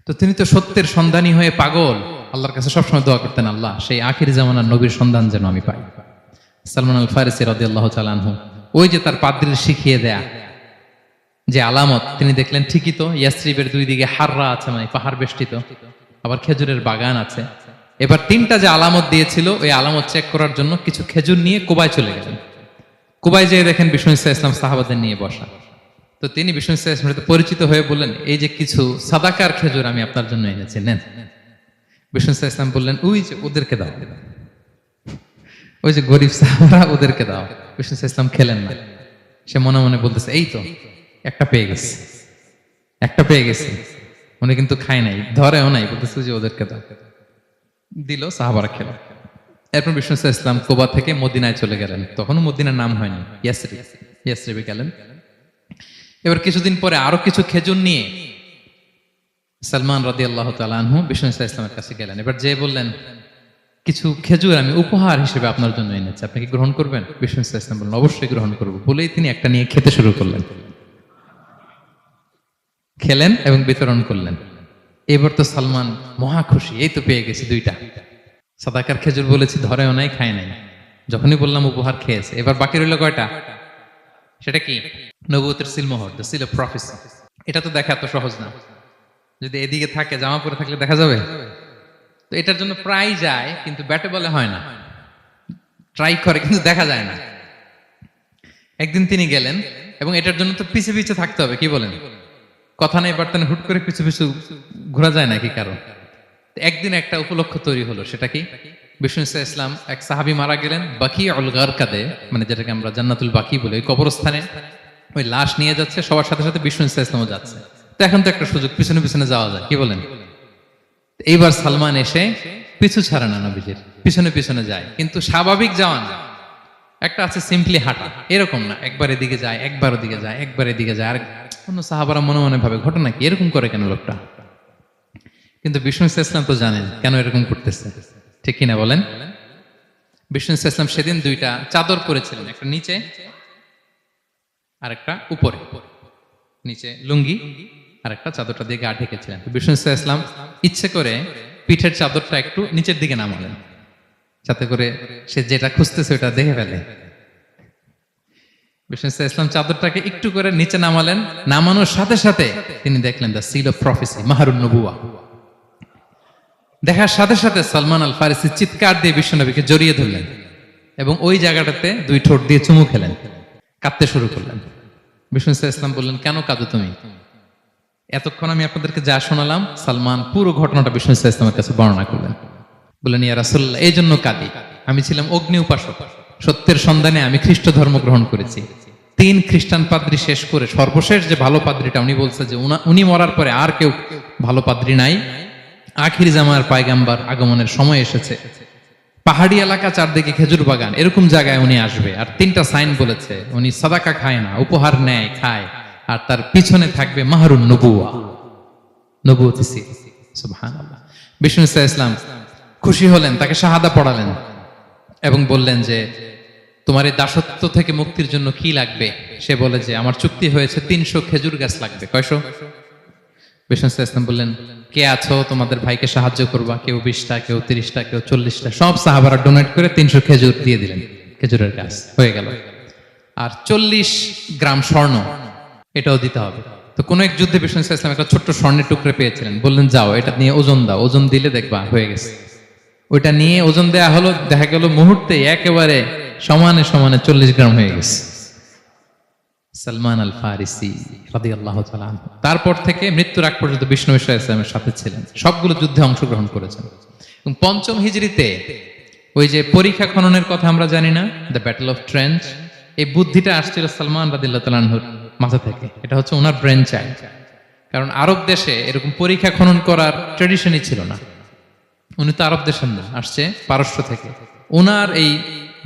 তো তিনি তো সত্যের সন্ধানী হয়ে পাগল, আল্লাহর কাছে সবসময় দোয়া করতেন, আল্লাহ সেই আখির জামানার নবীর সন্ধান যেন আমি পাই। সালমান আল ফারিসি রাদিয়াল্লাহু তাআলা আনহু, ওই যে তার পাদ্রীর শিখিয়ে দেয়া যে আলামত, তিনি দেখলেন ঠিকই তো ইয়াসরিবের দুই দিকে হাররা আছে, মানে পাহাড় বেষ্টিত, আবার খেজুরের বাগান আছে। এবার তিনটা যে আলামত দিয়েছিল, ওই আলামত চেক করার জন্য কিছু খেজুর নিয়ে কুবায় চলে গেলেন। কুবায় যেয়ে দেখেন বিষ্ণু ইসলাম সাহাবাদের নিয়ে বসা। তো তিনি বিষ্ণু ইসলামের সাথে পরিচিত হয়ে বললেন, এই যে কিছু সাদাকার খেজুর আমি আপনার জন্য এনেছি, নেন। বিষ্ণু ইসলাম বললেন, ওই যে ওদেরকে দাও, ওই যে গরিব সাহাবারা, ওদেরকে দাও। বিষ্ণু ইসলাম খেলেন না, সে মনে মনে বলতেছে, এই তো একটা পেয়ে গেছে, একটা পেয়ে গেছে। উনি কিন্তু খায় নাই, ধরেও নাই, বলতেছে যে ওদেরকে দাও। দিল, সাহাবারা খেল। এরপর বিষ্ণু ইসলাম কুবা থেকে মদিনায় চলে গেলেন। তখনও মদিনার নাম হয়নি, ইয়াসরিবে গেলেন। এবার কিছুদিন পরে আরো কিছু খেজুর নিয়ে সালমান রাদিয়াল্লাহু তাআলা আনহু বিষ্ণু ইসলামের কাছে গেলেন। এবার যে বললেন, কিছু খেজুর আমি উপহার হিসেবে আপনার জন্য এনেছি, আপনি কি গ্রহণ করবেন? বিষ্ণু ইসলাম বললেন, অবশ্যই গ্রহণ করবো। বলেই তিনি একটা নিয়ে খেতে শুরু করলেন, খেলেন এবং বিতরণ করলেন। এবার তো সালমান মহা খুশি, এই তো পেয়ে গেছি দুইটা। সাদাকার খেজুর বলেছি ধরেও নাই, খায় নাই, যখনই বললাম উপহার খেয়েছে। এবার বাকি রইল কয়টা? সেটা কি? নবুয়তের সিলমোহর, দ্য সিল অফ প্রফেসি। এটা তো দেখা এত সহজ না। যদি এদিকে থাকে, জামা পরে থাকলে দেখা যাবে? তো এটার জন্য প্রায় যায়, কিন্তু ব্যাটে বলে হয় না। ট্রাই করে কিন্তু দেখা যায় না। একদিন তিনি গেলেন এবং এটার জন্য তো পিছে পিছে থাকতে হবে, কি বলেন? কথা নেই বার্তা নেই, হুট করে পিছু পিছু ঘোরা যায় নাকি কারো? একদিন একটা উপলক্ষ তৈরি হলো, সেটা কি? বিষ্ণু ইসলাম, এক সাহাবী মারা গেলেন বাকি অল গারকাদে, মানে যেটাকে আমরা জান্নাতুল বাকি বলি, ওই কবরস্থানে ওই লাশ নিয়ে যাচ্ছে, সবার সাথে সাথে বিষ্ণু ইসলামও যাচ্ছে। তো এখন তো একটা সুযোগ, পিছনে পিছনে যাওয়া যায়, কি বলেন? এইবার সালমান এসে পিছু ছাড়ে না, নবীজির পিছনে পিছনে যায়, কিন্তু স্বাভাবিক যাওয়া না। একটা আছে সিম্পলি হাঁটা, এরকম না, একবার এদিকে যায়, একবার ওদিকে যায়, একবার এদিকে যায়। আর অন্য সাহাবারা মনে মনে ভাবে ঘটনা কি, এরকম করে কেন লোকটা? কিন্তু বিষ্ণু ইসলাম তো জানেন কেন এরকম করতেছে, ঠিক কিনা বলেন? বিষ্ণু ইসলাম সেদিন দুইটা চাদর পরেছিলেন, একটা নিচে আর একটা উপরে। নিচে লুঙ্গি আর একটা চাদরটা দিয়ে গা ঢেকেছিলেন। বিষ্ণু ইসলাম ইচ্ছে করে পিঠের চাদরটা একটু নিচের দিকে নামালেন, যাতে করে সে যেটা খুঁজতেছে ওটা দেখে ফেলে। বিষ্ণু ইসলাম চাদরটাকে একটু করে নিচে নামালেন, নামানোর সাথে সাথে তিনি দেখলেন দ্য সিল অফ প্রফেসি, মাহরুন নবুয়া। দেখার সাথে সাথে সালমান আল ফারিসি চিৎকার দিয়ে বিশ্বনবীকে জড়িয়ে ধরলেন এবং ওই জায়গাটাতে দুই ঠোঁট দিয়ে চুমু খেলেন, কাঁদতে শুরু করলেন। বিষ্ণু ইসলাম বললেন, কেন কাঁদো তুমি? এতক্ষণ আমি আপনাদেরকে যা শোনালাম, সালমান পুরো ঘটনাটা বিষ্ণু ইসলামের কাছে বর্ণনা করলেন। বললেন, ইয়া রাসূলুল্লাহ, এই জন্য কাঁদি। আমি ছিলাম অগ্নি উপাসক, সত্যের সন্ধানে আমি খ্রিস্ট ধর্ম গ্রহণ করেছি। 3 খ্রিস্টান পাদ্রী শেষ করে সর্বশেষ যে ভালো পাদ্রীটা, উনি বলছে যে উনি মরার পরে আর কেউ ভালো পাদ্রী নাই, আখির জামার পায়গাম্বার আগমনের সময় এসেছে। পাহাড়ি এলাকা, চারদিকে খেজুর বাগান, এরকম জায়গায় উনি আসবে। আর 3টা সাইন বলেছে, উনি সাদাকা খায় না, উপহার নেয়, খায়, আর তার পিছনে থাকবে মাহরুন নবুয়া, নবুয়তি সিল। সুবহানাল্লাহ। বিষ্ণু ইসলাম খুশি হলেন, তাকে শাহাদা পড়ালেন এবং বললেন যে, তোমার এই দাসত্ব থেকে মুক্তির জন্য কি লাগবে? সে বলে যে, আমার চুক্তি হয়েছে 300 খেজুর গাছ লাগবে। কয়শো? বিষ্ণু ইসলাম বললেন, কে আছো তোমাদের ভাইকে সাহায্য করবা? কেউ 20টা, কেউ 30টা, কেউ 40টা। সব সাহাবারা ডোনেট করে 300 খেজুর দিয়ে দিলেন, খেজুরের গাছ হয়ে গেল। আর 40 গ্রাম স্বর্ণ, এটাও দিতে হবে। তো কোন এক যুদ্ধে বিষ্ণু ইসলাম একটা ছোট্ট স্বর্ণের টুকরে পেয়েছিলেন, বললেন, যাও এটা নিয়ে ওজন দাও, ওজন দিলে দেখবা হয়ে গেছে। ওইটা নিয়ে ওজন দেয়া হলো, দেখা গেল মুহূর্তে একেবারে সমানে সমানে 40 গ্রাম হয়ে গেছে। সালমান আল ফারিসি রাদিয়াল্লাহু তাআলা আনহু তারপর থেকে মৃত্যুর আগ পর্যন্ত বিষ্ণু ইসলামের সাথে ছিলেন, সবগুলো যুদ্ধে অংশগ্রহণ করেছেন। এবং 5ম হিজরিতে ওই যে পরীক্ষা খননের কথা আমরা জানি না, দ্য ব্যাটল অফ ট্রেঞ্চ, এই বুদ্ধিটা আসছিল সালমান রাদিয়াল্লাহু তাআলা আনহুর মাথা থেকে। এটা হচ্ছে ওনার ব্রেন চাইল্ড। কারণ আরব দেশে এরকম পরীক্ষা খনন করার ট্রেডিশনই ছিল না। উনি তো আরব দেশের না, আসছে পারস্য থেকে। ওনার এই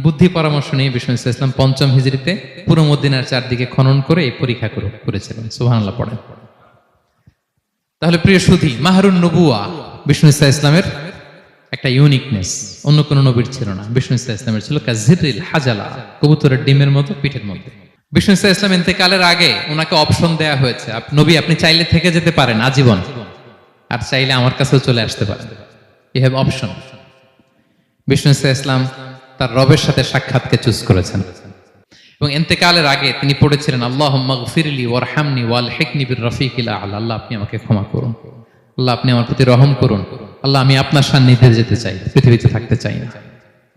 বুদ্ধি পরামর্শ নিয়ে বিষ্ণু ইসলাম 5ম হিজরিতে পুরো মদিনার চারদিকে খনন করে এই পরীক্ষা করেছিলেন। সুবহানাল্লাহ পড়েন। তাহলে প্রিয় সুধী, মাহরুন নবুয়া বিষ্ণু ইসলামের একটা ইউনিকনেস, অন্য কোন নবীর ছিল না। বিষ্ণু ইসলামের ছিল কাজিরিল হাজালা, কবুতরের ডিমের মতো পিঠের মধ্যে। বিষ্ণু ইসলাম ইন্তেকালের আগে ওনাকে অপশন দেয়া হয়েছে, নবী আপনি চাইলে থেকে যেতে পারেন আজীবন, আর চাইলে আমার কাছেও চলে আসতে পারেন। You have option. বিষ্ণু ইসলাম তার রবের সাথে সাক্ষাৎকে চুজ করেছেন এবং ইন্তেকালের আগে তিনি পড়েছিলেন, আল্লাহুম্মা গফিরলি ওয়ারহামনি ওয়ালহিকনি বির রফিকিল আ'লা। আল্লাহ আপনি আমাকে ক্ষমা করুন, আল্লাহ আপনি আমার প্রতি রহম করুন, আল্লাহ আমি আপনার সান্নিধ্যে যেতে চাই, পৃথিবীতে থাকতে চাই না।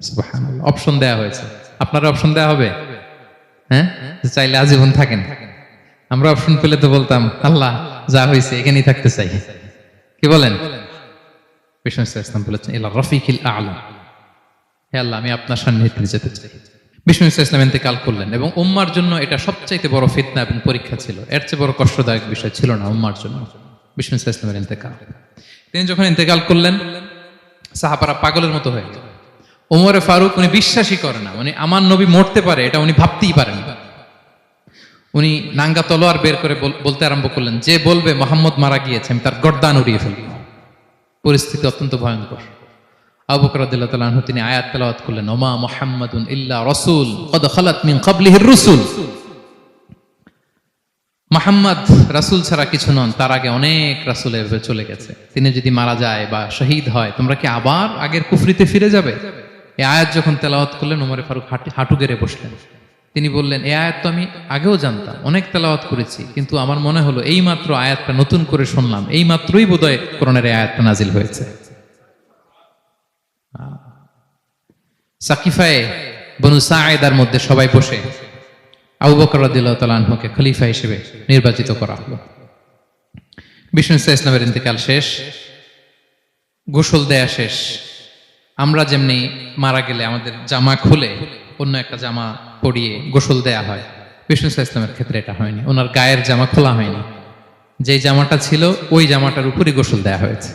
সুবহানাল্লাহ। অপশন দেয়া হয়েছে। আপনার অপশন দেয়া হবে? হ্যাঁ, চাইলে আজীবন থাকেন। আমরা অপশন পেলে তো বলতাম, আল্লাহ যা হয়েছে এখানেই থাকতে চাই, কি বলেন? বিষ্ণু ইসলাম বলেছেন, ইলা রফিকিল আ'লা, হে আল্লাহ আমি আপনার সান্নিধ্যে যেতে চাই। বিষ্ণু ইসলাম ইন্তেকাল করলেন এবং উম্মার জন্য এটা সবচাইতে বড় ফিতনা এবং পরীক্ষা ছিল। এর চেয়ে বড় কষ্টদায়ক বিষয় ছিল না উম্মার জন্য বিষ্ণু ইসলামের ইন্তেকাল। তিনি যখন ইন্তেকাল করলেন, সাহাবারা পাগলের মতো হয়ে গেল। ওমরে ফারুক উনি বিশ্বাসই করে না, মানে আমার নবী মরতে পারে এটা উনি ভাবতেই পারেন না। উনি নাঙ্গা তলোয়ার বের করে বলতে আরম্ভ করলেন, যে বলবে মোহাম্মদ মারা গিয়েছে আমি তার গর্দান উড়িয়ে ফেলব। পরিস্থিতি অত্যন্ত ভয়ঙ্কর। আবু বকর রাদিয়াল্লাহু তাআলা আনহু তিনি আয়াত তেলাওয়াত করলেন, ওমা মুহাম্মাদুন ইল্লা রাসূল ক্বাদ খালাত মিন ক্বাবলিহির রুসুল। মুহাম্মদ রাসূল ছাড়া কিছু নন, তার আগে অনেক রাসূল এভাবে চলে গেছে। তিনি যদি মারা যায় বা শহীদ হয়, তোমরা কি আবার আগের কুফরিতে ফিরে যাবে? এই আয়াত যখন তেলাওয়াত করলেন, ওমরে ফারুক হাঁটু গেড়ে বসলেন। তিনি বললেন, এই আয়াত তো আমি আগেও জানতাম, অনেক তেলাওয়াত করেছি, কিন্তু আমার মনে হলো এই মাত্র আয়াতটা নতুন করে শুনলাম, এই মাত্রই বোধহয় কোরআনের এই আয়াতটা নাজিল হয়েছে। সাকিফায়ে বনু সাঈদার মধ্যে সবাই বসে আবু বকর রাদিয়াল্লাহু তাআলা আনহুকে খলিফা হিসেবে নির্বাচিত করা হলো। বিষ্ণু ইসলামের ইন্তেকাল শেষ, গোসল দেয়া শেষ। আমরা যেমনি মারা গেলে আমাদের জামা খুলে অন্য একটা জামা পরিয়ে গোসল দেয়া হয়, বিষ্ণু ইসলামের ক্ষেত্রে এটা হয়নি। ওনার গায়ের জামা খোলা হয়নি, যেই জামাটা ছিল ওই জামাটার উপরই গোসল দেয়া হয়েছে,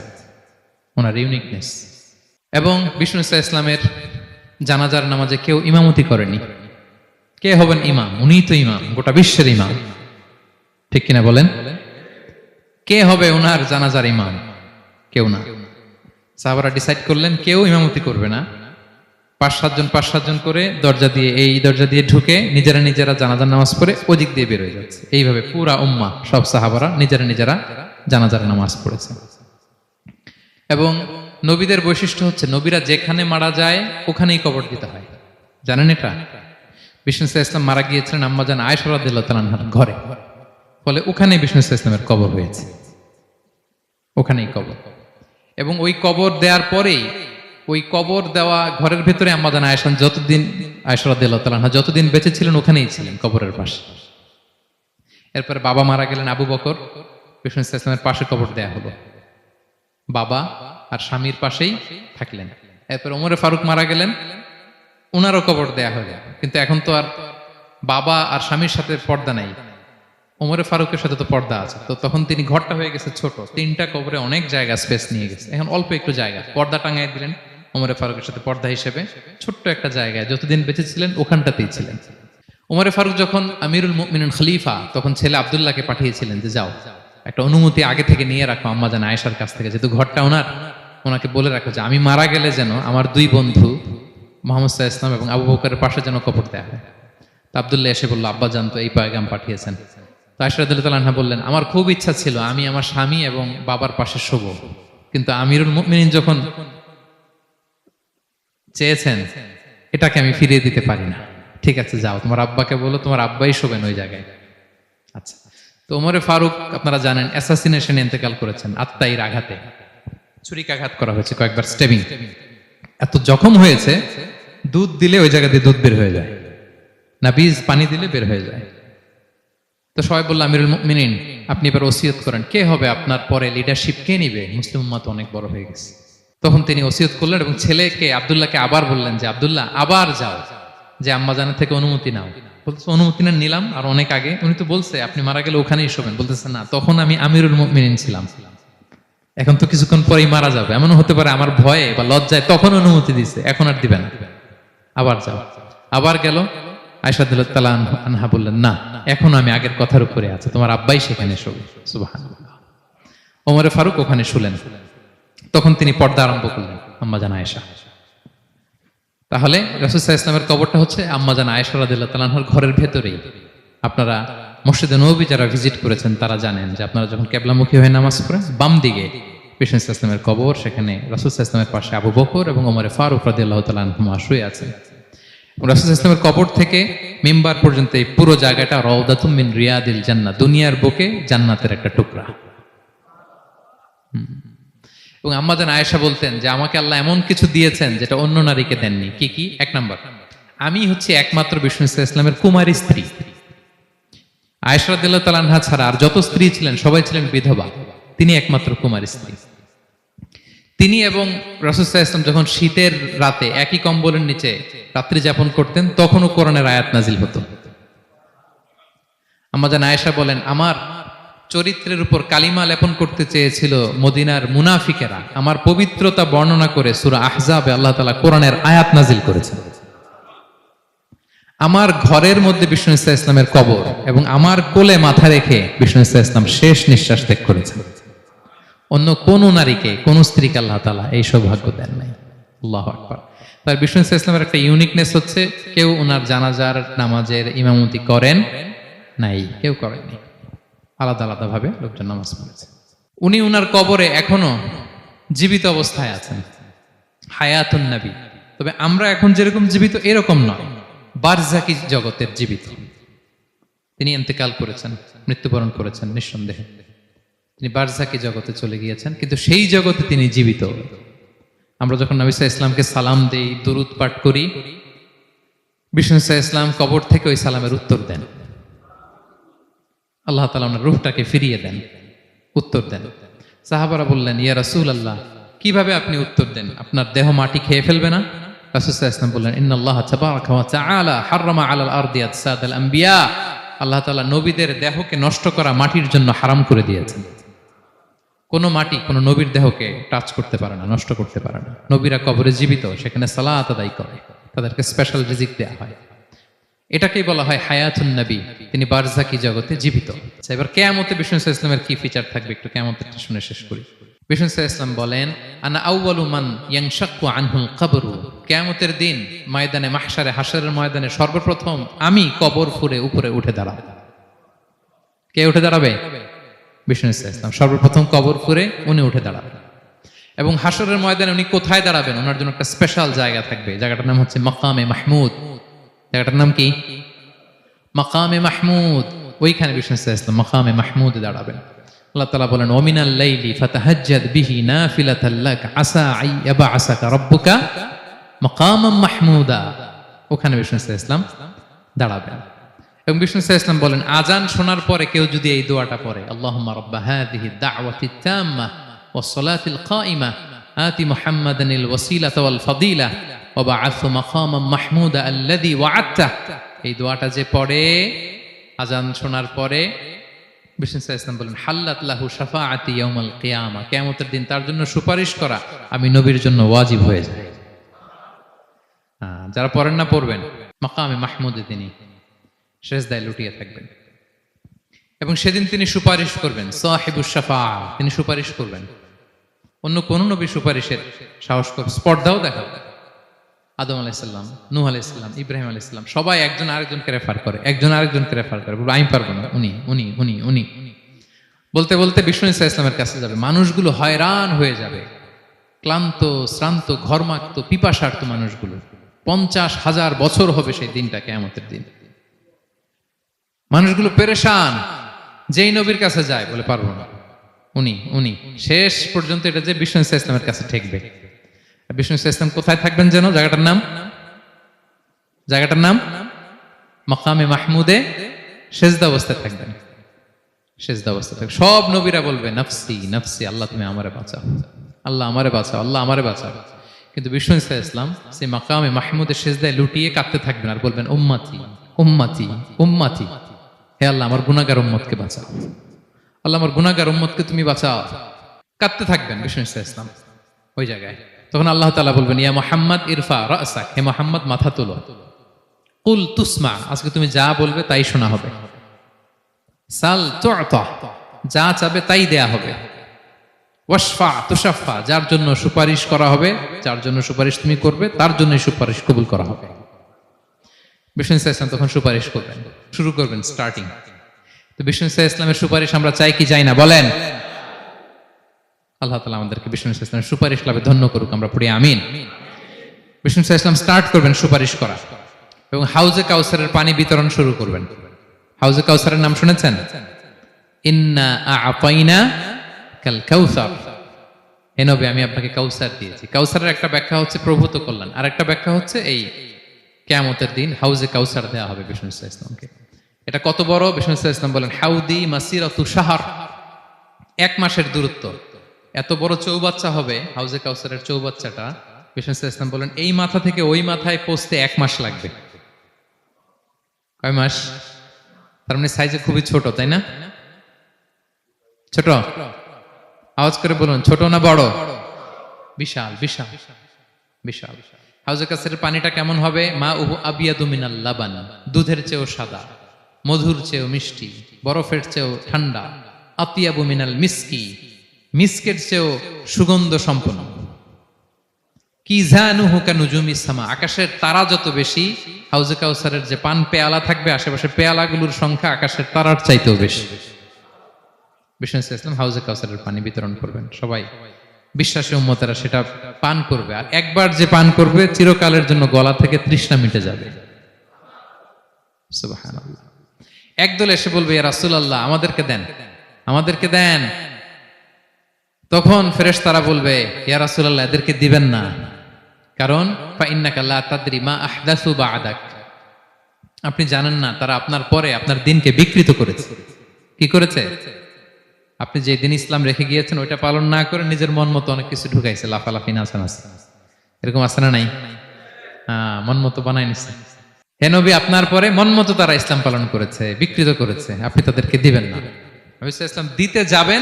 ওনার ইউনিকনেস। এবং বিষ্ণু ইসলামের জানাজার নামাজে কেউ ইমামতি করেনি। কে হবেন ইমাম? উনিই তো ইমাম, গোটা বিশ্বের ইমাম, ঠিক কিনা বলেন? কে হবে ওনার জানাজার ইমাম? কেউ না। সাহাবারা ডিসাইড করলেন কেউ ইমামতি করবে না, 5-7 জন করে দরজা দিয়ে, এই দরজা দিয়ে ঢুকে নিজেরা জানাজার নামাজ পড়ে ওদিক দিয়ে বের হয়ে যাচ্ছে। এইভাবে পুরা উম্মাহ, সব সাহাবারা নিজেরা জানাজার নামাজ পড়েছে। এবং নবীদের বৈশিষ্ট্য হচ্ছে নবীরা যেখানে মারা যায় ওখানেই কবর দিতে হয়, জানেন এটা? বিষ্ণু ইসলাম মারা গিয়েছিলেন আম্মাজান আয়েশা রাদিয়াল্লাহু তাআলার ঘরে, ফলে ওখানেই বিষ্ণু ইসলামের কবর হয়েছে, ওখানেই কবর। এবং ওই কবর দেওয়ার পরেই, ওই কবর দেওয়া ঘরের ভেতরে আম্মাজান আয়েশা রাদিয়াল্লাহু তাআলা যতদিন বেঁচে ছিলেন ওখানেই ছিলেন, কবরের পাশে। এরপরে বাবা মারা গেলেন আবু বকর, বিষ্ণু ইসলামের পাশে কবর দেয়া হলো, বাবা আর স্বামীর পাশেই থাকলেন। এরপর ওমরে ফারুক মারা গেলেন, ওনারও কবর দেয়া হলো। কিন্তু এখন তো আর বাবা আর স্বামীর সাথে পর্দা নাই, ওমরে ফারুকের সাথে তো পর্দা আছে। তো তখন তিনি, ঘরটা হয়ে গেছে ছোট, 3টা কবরে অনেক জায়গা স্পেস নিয়ে গেছে, এখন অল্প একটু জায়গা, পর্দা টাঙাই দিলেন ওমরে ফারুকের সাথে পর্দা হিসেবে, ছোট্ট একটা জায়গায় যতদিন বেঁচে ছিলেন ওখানটাতেই ছিলেন। ওমরে ফারুক যখন আমিরুল মুমিনিন খলিফা, তখন ছেলে আব্দুল্লাহকে পাঠিয়েছিলেন যে যাও একটা অনুমতি আগে থেকে নিয়ে রাখো আম্মাজান আয়েশার কাছ থেকে, যেহেতু ঘরটা ওনাকে বলে রাখো যে আমি মারা গেলে যেন আমার 2 বন্ধু মুহাম্মদ সাল্লাল্লাহু আলাইহি ওয়াসাল্লাম এবং আবু বকরের পাশে যেন কবর দেয়া হয়। তো আব্দুল্লাহ এসে বলল, আব্বা জান তো এই পয়গাম পাঠিয়েছেন। তো আয়েশা রাদিয়াল্লাহু তাআলা আনহা বললেন, আমার খুব ইচ্ছা ছিল আমি আমার স্বামী এবং বাবার পাশে শোব, কিন্তু আমিরুল মুমিনিন যখন চেয়েছেন এটাকে আমি ফিরিয়ে দিতে পারি না। ঠিক আছে যাও, তোমার আব্বাকে বলো তোমার আব্বাই শোবেন ওই জায়গায়। আচ্ছা। তো ওমরে ফারুক আপনারা জানেন অ্যাসাসিনেশনে ইন্তেকাল করেছেন, আত্মাইর আঘাতে ছুরিকাঘাত করা হয়েছে, কয়েকবার স্টেবিং। এত জখম হয়েছে, দুধ দিলে ওই জায়গা দিয়ে দুধ বের হয়ে যায় না, বীজ পানি দিলে বের হয়ে যায়। তো সবাই বলল, আমিরুল মুমিনিন আপনি এবার ওসিয়ত করেন, কে হবে আপনার পরে লিডারশিপ, কে নিবে? মুসলিম উম্মাহ তো অনেক বড় হয়ে গেছে। তখন তিনি ওসিয়ত করলেন এবং ছেলেকে আব্দুল্লাহকে আবার বললেন যে আব্দুল্লাহ আবার যাও, যে আম্মাজানের থেকে অনুমতি নাও। বলতেছে অনুমতি না নিলাম আর অনেক আগে, উনি তো বলছে আপনি মারা গেলে ওখানেই শোবেন। বলতেছে না, তখন আমি আমিরুল মুমিনিন ছিলাম, এখন তো কিছুক্ষণ পরেই মারা যাবে, এমনও হতে পারে আমার ভয়ে বা লজ্জায় তখন অনুমতি দিছে, এখন আর দিবে না, আবার যাও। আবার গেল, আয়েশা রাদিয়াল্লাহু তাআলা আনহা বললেন, না এখন আমি আগের কথার উপরে আছে, তোমার আব্বাই সেখানে শোবে। সুবহানাল্লাহ। ওমরে ফারুক ওখানে শুলেন, তখন তিনি পর্দা আরম্ভ করলেন আম্মাজান আয়েশা। তাহলে রাসূল সাল্লাল্লাহু আলাইহি ওয়াসাল্লামের কবরটা হচ্ছে আম্মাজান আয়েশা রাদিয়াল্লাহু তাআলা আনহার ঘরের ভেতরেই। আপনারা মসজিদে নববী যারা ভিজিট করেছেন তারা জানেন যে আপনারা যখন কিবলামুখী হয়ে নামাজ পড়েন, বাম দিকে বিষ্ণু সাল্লাল্লাহু আলাইহি ওয়াসাল্লামের কবর, সেখানে রাসূল সাল্লাল্লাহু আলাইহি ওয়াসাল্লামের পাশে আবু বকর এবং ওমরে ফারুক রাদিয়াল্লাহু তাআলা আনহুমা শুয়ে আছেন। রাসূল সাল্লাল্লাহু আলাইহি ওয়াসাল্লামের কবর থেকে মিম্বার পর্যন্ত এই পুরো জায়গাটা রাউদাতুম মিন রিয়াদিল জান্নাহ, দুনিয়ার বুকে জান্নাতের একটা টুকরা। এবং আম্মাজান আয়েশা বলতেন যে আমাকে আল্লাহ এমন কিছু দিয়েছেন যেটা অন্য নারীকে দেননি। কি কি? 1 নাম্বার, আমি হচ্ছে একমাত্র বিষ্ণু সাল্লাল্লাহু আলাইহি ওয়াসাল্লামের কুমারী স্ত্রী। আয়েশা রাদিয়াল্লাহু তাআলা আনহা ছাড়া আর যত স্ত্রী ছিলেন সবাই ছিলেন বিধবা, তিনি একমাত্র কুমারী স্ত্রী। তিনি এবং রাসূল সাল্লাল্লাহু আলাইহি ওয়াসাল্লাম যখন শীতের রাতে একই কম্বলের নিচে রাত্রি যাপন করতেন, তখনও কোরআনের আয়াত নাজিল হতো। আম্মাজান আয়েশা বলেন, আমার চরিত্রের উপর কালিমা লেপন করতে চেয়েছিল মদিনার মুনাফিকেরা, আমার পবিত্রতা বর্ণনা করে সূরা আহজাবে আল্লাহ তাআলা কোরআনের আয়াত নাজিল করেছেন। আমার ঘরের মধ্যে বিষ্ণু ইসলামের কবর এবং আমার কোলে মাথা রেখে বিষ্ণু ইসলাম শেষ নিঃশ্বাস ত্যাগ করেছেন। অন্য কোন নারীকে, কোন স্ত্রীকে আল্লাহ তাআলা এই সৌভাগ্য দেন নাই। আল্লাহু আকবার। তার বিষ্ণু ইসলামের একটা ইউনিকনেস হচ্ছে কেউ ওনার জানাজার নামাজের ইমামতি করেন নাই, কেউ করেননি, আলাদা আলাদা ভাবে লোকজন নামাজ পড়েছে। উনি উনার কবরে এখনো জীবিত অবস্থায় আছেন, হায়াতুন নবী। তবে আমরা এখন যেরকম জীবিত এরকম নয়, বারজাকি জগতের জীবিত। তিনি ইন্তেকাল করেছেন, মৃত্যুবরণ করেছেন নিঃসন্দেহে, তিনি বারজাকি জগতে চলে গিয়েছেন, কিন্তু সেই জগতে তিনি জীবিত। আমরা যখন নবী সাল্লাল্লাহু আলাইহি ওয়াসাল্লামকে সালাম দেই, দুরূদ পাঠ করি, বিষ্ণু সাল্লাল্লাহু আলাইহি ওয়াসাল্লাম কবর থেকে ওই সালামের উত্তর দেন। আল্লাহ তাআলা ওনার রূহটাকে ফিরিয়ে দেন, উত্তর দেন। সাহাবারা বললেন, ইয়া রাসূলুল্লাহ, কিভাবে আপনি উত্তর দেন? আপনার দেহ মাটি খেয়ে ফেলবে না? রাসূল সাল্লাল্লাহু আলাইহি ওয়াসাল্লাম বললেন, ইন্নাল্লাহা তাবারাকা ওয়া তাআলা হাররামা আলাল আরদি আজসাদাল আম্বিয়া। আল্লাহ তাআলা নবীদের দেহকে নষ্ট করা মাটির জন্য হারাম করে দিয়েছেন। কোনো মাটি কোনো নবীর দেহকে টাচ করতে পারে না, নষ্ট করতে পারে না। নবীরা কবরে জীবিত, সেখানে সালাত আদায় করে, তাদেরকে স্পেশাল রিজিক দেয়া হয়। এটাকেই বলা হয় হায়াতুন নবী, তিনি বারজাকি জগতে জীবিত। আচ্ছা, এবার কিয়ামতে বিষ্ণু সাল্লাল্লাহু আলাইহি ওয়াসাল্লামের কি ফিচার থাকবে একটু কিয়ামতেরটা শুনে শেষ করি। বিষ্ণু সাল্লাল্লাহু আলাইহি ওয়াসাল্লাম বলেন, আনা আউয়ালু মান ইয়ানশাক্কু আনহুল কবরু। কিয়ামতের দিন ময়দানে মাহশারে, হাশরের ময়দানে সর্বপ্রথম আমি কবর ফুঁড়ে উপরে উঠে দাঁড়াবো। কে উঠে দাঁড়াবে? বিষ্ণু সাল্লাল্লাহু আলাইহি ওয়াসাল্লাম সর্বপ্রথম কবর ফুঁড়ে উনি উঠে দাঁড়াবেন। এবং হাশরের ময়দানে উনি কোথায় দাঁড়াবেন? ওনার জন্য একটা স্পেশাল জায়গা থাকবে, জায়গাটার নাম হচ্ছে মাকামে মাহমুদ। জায়গাটার নাম কি? মাকামে মাহমুদ। ওইখানে বিষ্ণু সাল্লাল্লাহু আলাইহি ওয়াসাল্লাম মাকামে মাহমুদে দাঁড়াবেন। আল্লাহ তাআলা বলেন, ওয়ামিনাল লাইলি ফাতাহাজ্জাদ বিহি নাফিলাতাল লাক আসা আই ইয়াবআসাকা রাব্বুকা মাকামাম মাহমুদা। ওখানে বিষ্ণু সাল্লাল্লাহু আলাইহি ওয়াসাল্লাম দাঁড়াবেন। এবং বিষ্ণু সাল্লাল্লাহু আলাইহি ওয়াসাল্লাম বলেন, আজান শোনার পরে কেউ যদি এই দোয়াটা পড়ে, আল্লাহুম্মা রাব্বা হাযিহি দাওয়াতিত তাম্মা ওয়াস সালাতিল কাইমা আতি মুহাম্মাদানিল ওয়াসিলাতা ওয়াল ফাদিলা ওয়া বা'আথহু মাকামাম মাহমুদা আল্লাযী ওয়া'আদতা। এই দোয়াটা যে পড়ে আজান শোনার পরে, বিষ্ণু সাল্লাল্লাহু আলাইহি ওয়াসাল্লাম বলেন, হাল্লাত লাহু শাফাআতি ইয়াউমাল কিয়ামা। কিয়ামতের দিন তার জন্য সুপারিশ করা আমি নবীর জন্য ওয়াজিব হয়ে যায়। যারা পড়েন না পড়বেন, মাকামে মাহমুদে তিনি সেজদায় লুটিয়ে থাকবেন এবং সেদিন তিনি সুপারিশ করবেন, সাহিবুশ শাফাআ, তিনি সুপারিশ করবেন। অন্য কোন নবী সুপারিশের সাহস করবে, স্পর্ধাও দেখাবে। আদম আলাইহিস সালাম, নূহ আলাইহিস সালাম, ইব্রাহিম আলাইহিস সালাম সবাই একজন আরেকজনকে রেফার করে, একজন আরেকজনকে রেফার করে, বলবে আমি পারবো না, উনি উনি উনি উনি বলতে বলতে বিষ্ণু সাল্লাল্লাহু আলাইহি ওয়াসাল্লামের কাছে যাবে। মানুষগুলো হয়রান হয়ে যাবে, ক্লান্ত, শ্রান্ত, ঘর্মাক্ত, পিপাসার্ত মানুষগুলো। 50,000 বছর হবে সেই দিনটা, কিয়ামতের দিন। মানুষগুলো পেরেশান, যেই নবীর কাছে যায় বলে পারবো না, উনি উনি শেষ পর্যন্ত এটা যে বিষ্ণু সাল্লাল্লাহু আলাইহি ওয়াসাল্লামের কাছে ঠেকবে। বিষ্ণু সাল্লাল্লাহু আলাইহি ওয়াসাল্লাম কোথায় থাকবেন যেন? জায়গাটার নাম মাকামে মাহমুদে সেজদা অবস্থায় থাকবেন। সেজদা অবস্থায় থাকবেন। সব নবীরা বলবে নাফসি নাফসি, আল্লাহ তুমি আমারে বাঁচাও, আল্লাহ আমারে বাঁচাও, আল্লাহ আমারে বাঁচাও। কিন্তু বিষ্ণু সাল্লাল্লাহু আলাইহি ওয়াসাল্লাম সেই মাকামে মাহমুদে সেজদায় লুটিয়ে কাঁদতে থাকবেন আর বলবেন, উম্মতি উম্মতি উম্মতি, হে আল্লাহ আমার গুনাহগার উম্মতকে বাঁচাও, আল্লাহ আমার গুনাহগার উম্মতকে তুমি বাঁচাও। কাঁদতে থাকবেন বিষ্ণু সাল্লাল্লাহু আলাইহি ওয়াসাল্লাম ওই জায়গায়। তখন আল্লাহ তাআলা বলবেন, ইয়া মুহাম্মদ ইরফা রাসাক, হে মুহাম্মদ মাথা তোলো। কুল তুসমা, আজকে তুমি যা বলবে তাই শোনা হবে। সাল তু'তা, যা চাবে তাই দেয়া হবে। ওয়াশফা তুশাফা, যার জন্য সুপারিশ করা হবে, যার জন্য সুপারিশ তুমি করবে তার জন্যই সুপারিশ কবুল করা হবে। বিষ্ণু সাল্লাল্লাহু আলাইহি ওয়াসাল্লাম তখন সুপারিশ করবেন, শুরু করবেন, স্টার্টিং। তো বিষ্ণু সাল্লাল্লাহু আলাইহি ওয়াসাল্লামের সুপারিশ আমরা চাই কি চাই না বলেন? আল্লাহ তাআলা আমাদেরকে বিষ্ণু সাল্লাল্লাহু আলাইহি ওয়াসাল্লামের সুপারিশ লাভে ধন্য করুক, আমরা পড়ি আমিন। বিষ্ণু সাল্লাল্লাহু আলাইহি ওয়াসাল্লাম স্টার্ট করবেন সুপারিশ করা এবং হাউজে কাউসারের পানি বিতরণ শুরু করবেন। হাউজে কাউসারের নাম শুনেছেন? ইন্না আ'তাইনা কাল কাউসার, হে নবী আমি আপনাকে কাউসার দিয়েছি। কাউসারের একটা ব্যাখ্যা হচ্ছে প্রভূত কল্যাণ, আর একটা ব্যাখ্যা হচ্ছে এই কিয়ামতের দিন হাউজে কাউসার দেওয়া হবে বিষ্ণু সাল্লাল্লাহু আলাইহি ওয়াসাল্লামকে। এটা কত বড়? বিষ্ণু সাল্লাল্লাহু আলাইহি ওয়াসাল্লাম বলেন, হাউদি মাসিরাতু শাহর, 1 মাসের দূরত্ব। এত বড় চৌবাচ্চা হবে হাউজে কাউসারের চৌবাচ্চাটা। বিষ্ণু সাল্লাল্লাহু আলাইহি ওয়াসাল্লাম বলেন, এই মাথা থেকে ওই মাথায় পৌঁছতে 1 মাস লাগবে। কয় মাস? তার মানে সাইজে খুবই ছোট, তাই না? ছোট? আওয়াজ করে বলুন, ছোট না বড়? বিশাল বিশাল বিশাল। হাউজে কাউসারের পানিটা কেমন হবে? মা উহু আবিয়াদু মিনাল লাবান, দুধের চেয়েও সাদা, মধুর চেয়েও মিষ্টি, বরফের চেয়েও ঠান্ডা। আতিয়াবু মিনাল মিসকি, মিসকের চেয়েও সুগন্ধ সম্পন্ন। কিজানুহু কানুজুমিস সামা, আকাশের তারা যত বেশি, হাউজে কাউসারের যে পান পেয়ালা থাকবে আশেপাশে পেয়ালাগুলোর সংখ্যা আকাশের তারার চাইতেও বেশি। বিষ্ণু ইসলাম হাউজে কাউসারের পানি বিতরণ করবেন, সবাই বিশ্বাসী উম্মতেরা সেটা পান করবে, আর একবার যে পান করবে চিরকালের জন্য গলা থেকে তৃষ্ণা মিটে যাবে। সুবহানাল্লাহ। একদল এসে বলবে, ইয়া রাসূলুল্লাহ আমাদেরকে দেন, আমাদেরকে দেন। তখন ফেরেশতারা বলবে, ইয়া রাসূলুল্লাহ এদেরকে দিবেন না, কারণ ফা ইন্নাকা লা তাদরি মা আহদাসু বা'দাক, আপনি জানেন না তারা আপনার পরে আপনার দিনকে বিকৃত করেছে। কি করেছে? আপনি যে দিন ইসলাম রেখে গিয়েছেন ওইটা পালন না করে নিজের মন মতো অনেক কিছু ঢুকাইছে, লাফালাফি নাচানাচি, এরকম আছে না নাই? মন মতো বানাই নিছে। হে নবী আপনার পরে মন মতো তারা ইসলাম পালন করেছে, বিকৃত করেছে, আপনি তাদেরকে দিবেন না। নবী ইসলাম দিতে যাবেন,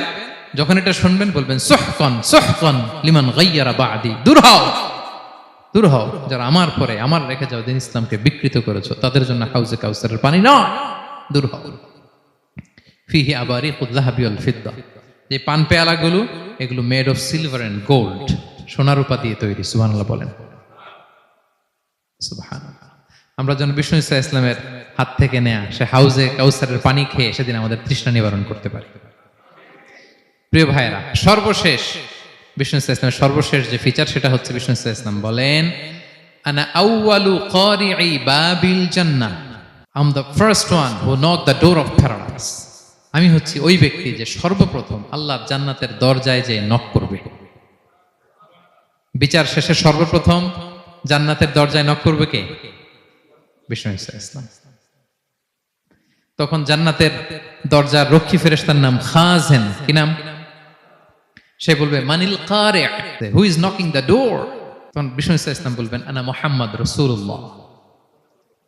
যখন এটা শুনবেন বলবেন সুহকান সুহকান লিমান গায়্যারা বা'দি, দূর হও, দূর হও, যারা আমার পরে আমার রেখে যাও দিন ইসলামকে বিকৃত করেছো, তাদের জন্য হাউজে কাউসারের পানি নয়, দূর হও। ফিহি আবারিকুল যাহাবি ওয়াল ফিদ্দা, যে পান পেয়ালাগুলো এগুলো made of silver and gold, সোনা রূপা দিয়ে তৈরি। সুবহানাল্লাহ বলেন। সুবহানাল্লাহ। আমরা যেন বিষ্ণু ঈসা ইসলামের হাত থেকে নেয়া সে হাউজে কাউসারের পানি খেয়ে সেদিন আমাদের তৃষ্ণা নিবারণ করতে পারি। প্রিয় ভাইয়েরা, সর্বশেষ বিষ্ণু ঈসা ইসলামের সর্বশেষ যে ফিচার সেটা হচ্ছে বিষ্ণু ঈসা ইসলাম বলেন, আনা আউয়ালু কারিই বাবিল জান্নাহ, I am the first one who knock the door of paradise. আমি হচ্ছি ওই ব্যক্তি যে সর্বপ্রথম আল্লাহর জান্নাতের দরজায় যে নক করবে। বিচার শেষে সর্বপ্রথম জান্নাতের দরজায় নক করবে কে? বিষ্ণু ঈসা ইসলাম। তখন জান্নাতের দরজার রক্ষী ফেরেশতার নাম খাজেন। কি নাম? সে বলবে মানিল কারি, who is knocking the door? তখন বিষ্ণু ঈসা ইসলাম বলবেন আনা মুহাম্মদ রাসূলুল্লাহ,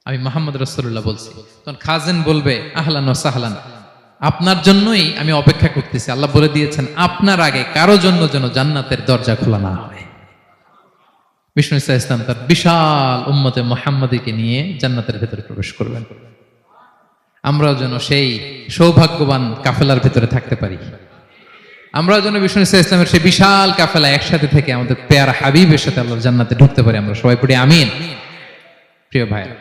আমি মুহাম্মদ রাসূলুল্লাহ বলছি। তখন খাজেন বলবে আহলান ওয়া সাহলান, আপনার জন্যই আমি অপেক্ষা করতেছি, আল্লাহ বলে দিয়েছেন আপনার আগে কারো জন্য যেন জান্নাতের দরজা খোলা না হয়। বিষ্ণু ঈসা ইসলাম তার বিশাল উম্মতে মুহাম্মাদীকে নিয়ে জান্নাতের ভেতরে প্রবেশ করবেন। আমরাও যেন সেই সৌভাগ্যবান কাফেলার ভেতরে থাকতে পারি। আমরাও যেন বিষ্ণু ঈসা ইসলামের সেই বিশাল কাফেলা একসাথে থেকে আমাদের পেয়ারা হাবিবের সাথে আল্লাহর জান্নাতে ঢুকতে পারি। আমরা সবাই পড়ি আমিন। প্রিয় ভাইরা,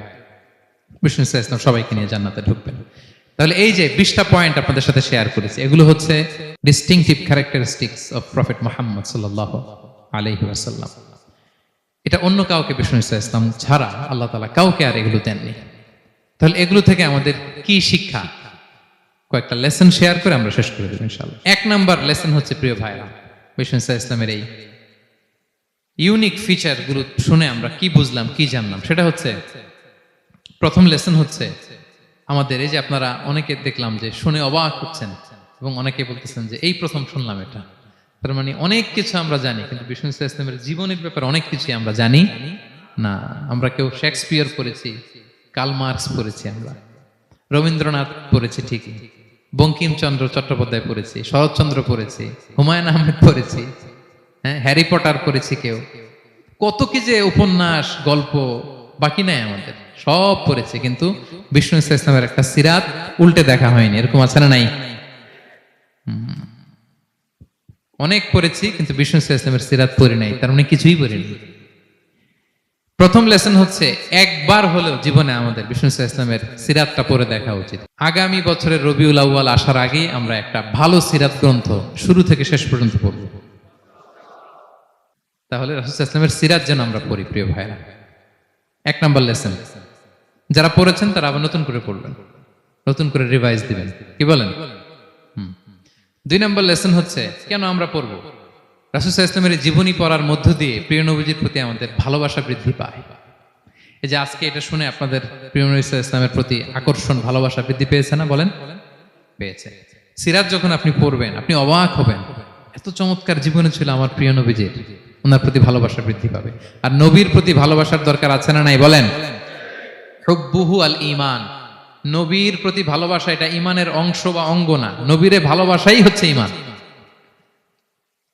বিষ্ণু ঈসা ইসলাম সবাইকে নিয়ে জান্নাতে ঢুকবেন। তাহলে এই যে 20টা পয়েন্ট আপনাদের সাথে শেয়ার করেছি, এগুলো হচ্ছে distinctive characteristics of prophet Muhammad সাল্লাল্লাহু আলাইহি ওয়াসাল্লাম। এটা অন্য কাউকে বিষ্ণু ঈসা ইসলাম ছাড়া আল্লাহ তাআলা কাউকে আর এগুলো দেননি। তাহলে এগুলো থেকে আমাদের কি শিক্ষা? কয়েকটা লেসন শেয়ার করে আমরা শেষ করে দেব ইনশাআল্লাহ। 1 নাম্বার লেসন হচ্ছে, প্রিয় ভাইরা, বিষ্ণু ঈসা ইসলামের এই ইউনিক ফিচার গুলো শুনে আমরা কি বুঝলাম, কি জানলাম, সেটা হচ্ছে, প্রথম লেসন হচ্ছে আমাদের এই যে আপনারা অনেকে দেখলাম যে শুনে অবাক হচ্ছেন এবং অনেকে বলতেছেন যে এই প্রথম শুনলাম এটা। তার মানে অনেক কিছু আমরা জানি, কিন্তু বিষ্ণু ঈসা ইসলামের জীবনের ব্যাপারে অনেক কিছু আমরা জানি না। আমরা কেউ শেক্সপিয়ার পড়েছি, কার্ল মার্কস পড়েছি, আমরা রবীন্দ্রনাথ পড়েছি ঠিকই, বঙ্কিমচন্দ্র চট্টোপাধ্যায় পড়েছি, শরৎচন্দ্র পড়েছি, হুমায়ুন আহমেদ পড়েছি, হ্যাঁ, হ্যারি পটার পড়েছি, কেউ কত কি যে উপন্যাস গল্প বাকি নাই আমাদের, সব পড়েছি, কিন্তু বিষ্ণু ঈসা ইসলামের একটা সিরাত উল্টে দেখা হয়নি। এরকম আছে না নাই? অনেক পড়েছি কিন্তু বিষ্ণু ঈসা ইসলামের সিরাত পড়ি নাই, তার মানে কিছুই পড়িনি। প্রথম লেসন হচ্ছে একবার হলেও জীবনে আমাদের বিষ্ণু ঈসা ইসলামের সিরাতটা পড়ে দেখা উচিত। আগামী বছরের রবিউল আউয়াল আসার আগেই আমরা একটা ভালো সিরাত গ্রন্থ শুরু থেকে শেষ পর্যন্ত পড়ব। তাহলে রাসূল সাল্লাল্লাহু আলাইহি ওয়াসাল্লামের সিরাত যেন আমরা পড়ি। প্রিয় ভাইরা, 1 নাম্বার লেসন, যারা পড়েছেন তারা আবার নতুন করে পড়বেন, নতুন করে রিভাইজ দিবেন। কি বলেন? 2 নাম্বার লেসন হচ্ছে কেন আমরা পড়ব? রাসূল সাল্লাল্লাহু আলাইহি ওয়াসাল্লামের জীবনী পড়ার মধ্য দিয়ে প্রিয় নবীজির প্রতি আমাদের ভালোবাসা বৃদ্ধি পায়। এই যে আজকে এটা শুনে আপনাদের প্রিয় নবী সাল্লাল্লাহু আলাইহি ওয়াসাল্লামের প্রতি আকর্ষণ, ভালোবাসা বৃদ্ধি পেয়েছে না? বলেন, পেয়েছে। সিরাত যখন আপনি পড়বেন আপনি অবাক হবেন, এত চমৎকার জীবনে ছিল আমার প্রিয় নবীজির, ওনার প্রতি ভালোবাসা বৃদ্ধি পাবে। আর নবীর প্রতি ভালোবাসার দরকার আছে না নাই? বলেন, হুব্বুহু আল ঈমান, নবীর প্রতি ভালোবাসা এটা ঈমানের অংশ বা অঙ্গ না, নবীরে ভালোবাসাই হচ্ছে ঈমান।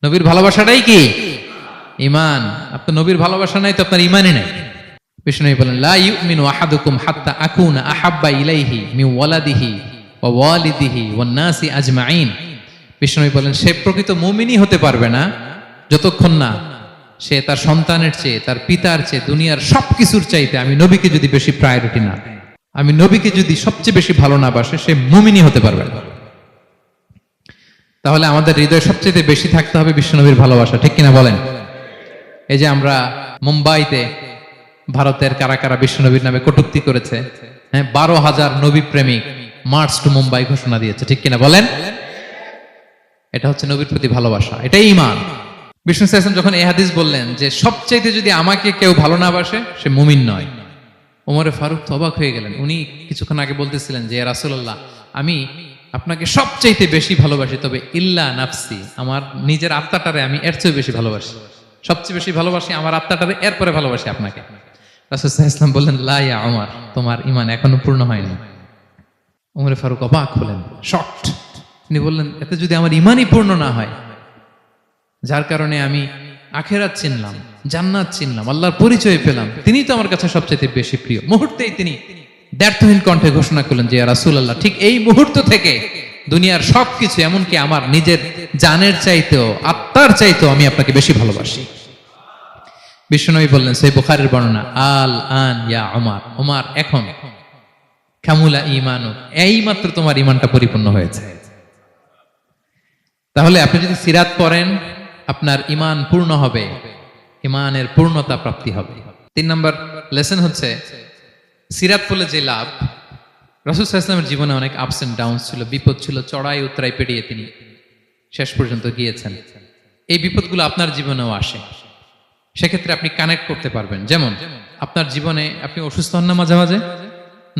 নবীর ভালোবাসাটাই কি? ঈমান। আপনার নবীর ভালোবাসা নাই তো আপনার ঈমানই নাই। বিষ্ণু বলেন, লা ইউমিনু আহাদুকুম হাত্তা আকুনা আহাব্বা ইলাইহি মিন ওয়ালাদিহি ওয়া ওয়ালিদিহি ওয়ান নাসি আজমাইন। বিষ্ণু বলেন, সে প্রকৃত মুমিনই হতে পারবে না যতক্ষণ না সে তার সন্তানের চেয়ে, তার পিতার চেয়ে, দুনিয়ার সবকিছুর চাইতে আমি নবীকে যদি বেশি প্রায়োরিটি না দেই, আমি নবীকে যদি সবচেয়ে বেশি ভালো না বাসে, সে মুমিনই হতে পারবে না। তাহলে আমাদের হৃদয়ে সবচেয়ে বেশি থাকতে হবে বিশ্বনবীর ভালোবাসা, ঠিক কিনা বলেন? এই যে আমরা মুম্বাইতে ভারতের কারা কারা বিশ্বনবীর নামে কটূক্তি করেছে, হ্যাঁ, 12,000 নবী প্রেমিক মার্চ টু মুম্বাই ঘোষণা দিয়েছে, ঠিক কিনা বলেন? এটা হচ্ছে নবীর প্রতি ভালোবাসা, এটাই ঈমান। বিষ্ণু সাল্লাল্লাহু যখন এই হাদিস বললেন যে সবচাইতে যদি আমাকে কেউ ভালো না বাসে, সে মুমিন নয়, ওমরে ফারুক তো অবাক হয়ে গেলেন। উনি কিছুক্ষণ আগে বলতেছিলেন যে ইয়া রাসূলুল্লাহ, আমি আপনাকে সবচাইতে বেশি ভালোবাসি, তবে ইল্লা নাফসি, আমার নিজের আত্মাটারে আমি এর চেয়ে বেশি ভালোবাসি, সবচেয়ে বেশি ভালোবাসি আমার আত্মাটারে, এরপরে ভালোবাসি আপনাকে। রাসূল সাল্লাল্লাহু আলাইহি ওয়াসাল্লাম বললেন, লা ইয়া ওমর, তোমার ঈমান এখনো পূর্ণ হয়নি। ওমরে ফারুক অবাক হলেন, শকড। তিনি বললেন, এতে যদি আমার ঈমানই পূর্ণ না হয়, যার কারণে আমি আখিরাত চিনলাম, জান্নাত চিনলাম, আল্লাহর পরিচয় পেলাম, তিনি তো আমার কাছে সবচেয়ে বেশি প্রিয়। মুহূর্তেই তিনি দ্ব্যর্থহীন কণ্ঠে ঘোষণা করলেন যে ইয়া রাসূলুল্লাহ, ঠিক এই মুহূর্ত থেকে দুনিয়ার সবকিছু, এমনকি আমার নিজের জানের চাইতেও, আত্মার চাইতেও আমি আপনাকে বেশি ভালোবাসি। বিশ্বনবী বললেন, সহিহ বুখারীর বর্ণনা, আল আন ইয়া ওমর, ওমর এখন কামুলা ঈমানু, এই মাত্র তোমার ঈমানটা পরিপূর্ণ হয়েছে। তাহলে আপনি যদি সিরাত পড়েন, আপনার ঈমান পূর্ণ হবে, ঈমানের পূর্ণতা প্রাপ্তি হবে। 3 নম্বর লেসন হচ্ছে, সিরাত পড়লে যে লাভ, রাসূল সাল্লাল্লাহু আলাইহি ওয়াসাল্লামের জীবনে অনেক আপস এন্ড ডাউনস ছিল, বিপদ ছিল, চড়াই উতরাই পেরিয়ে তিনি শেষ পর্যন্ত গিয়েছেন। এই বিপদগুলো আপনার জীবনেও আসে, সেক্ষেত্রে আপনি কানেক্ট করতে পারবেন। যেমন আপনার জীবনে আপনি অসুস্থ হন না মাঝে মাঝে,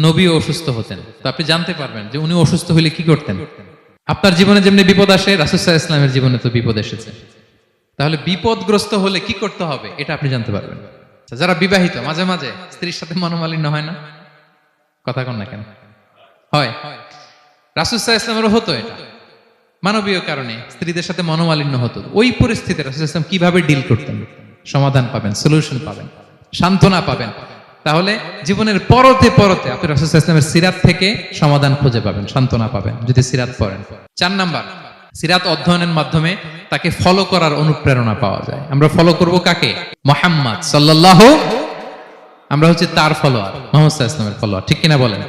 নবীও অসুস্থ হতেন, তো আপনি জানতে পারবেন যে উনি অসুস্থ হলে কি করতেন। আপনার জীবনে যেমনি বিপদ আসে, রাসূল সাল্লাল্লাহু আলাইহি ওয়াসাল্লামের জীবনে তো বিপদ এসেছে, তাহলে বিপদগ্রস্ত হলে কি করতে হবে এটা আপনি জানতে পারবেন। যারা বিবাহিত, মাঝে মাঝে স্ত্রীর সাথে মনোমালিন্য হয় না? কথা কন না কেন? হয়। রাসূল সাল্লাল্লাহু আলাইহি ওয়াসাল্লামেরও হতো এটা, মানবীয় কারণে স্ত্রীদের সাথে মনোমালিন্য হতো। ওই পরিস্থিতিতে রাসূল সাল্লাল্লাহু আলাইহি ওয়াসাল্লাম কিভাবে ডিল করতেন? সমাধান পাবেন, সলিউশন পাবেন, সান্ত্বনা পাবেন। তাহলে জীবনের পরতে পরতে আপনি রাসূল সাল্লাল্লাহু আলাইহি ওয়াসাল্লামের সিরাত থেকে সমাধান খুঁজে পাবেন, সান্ত্বনা পাবেন যদি সিরাত পড়েন। 4 নাম্বার, সিরাত অধ্যয়নের মাধ্যমে তাকে ফলো করার অনুপ্রেরণা পাওয়া যায়। আমরা ফলো করব কাকে? মুহাম্মদ সাল্লাল্লাহু, আমরা হচ্ছে তার ফলোয়ার, মুহাম্মদ সাল্লাল্লাহু আলাইহি ওয়াসাল্লামের ফলোয়ার, ঠিক কিনা বলেন?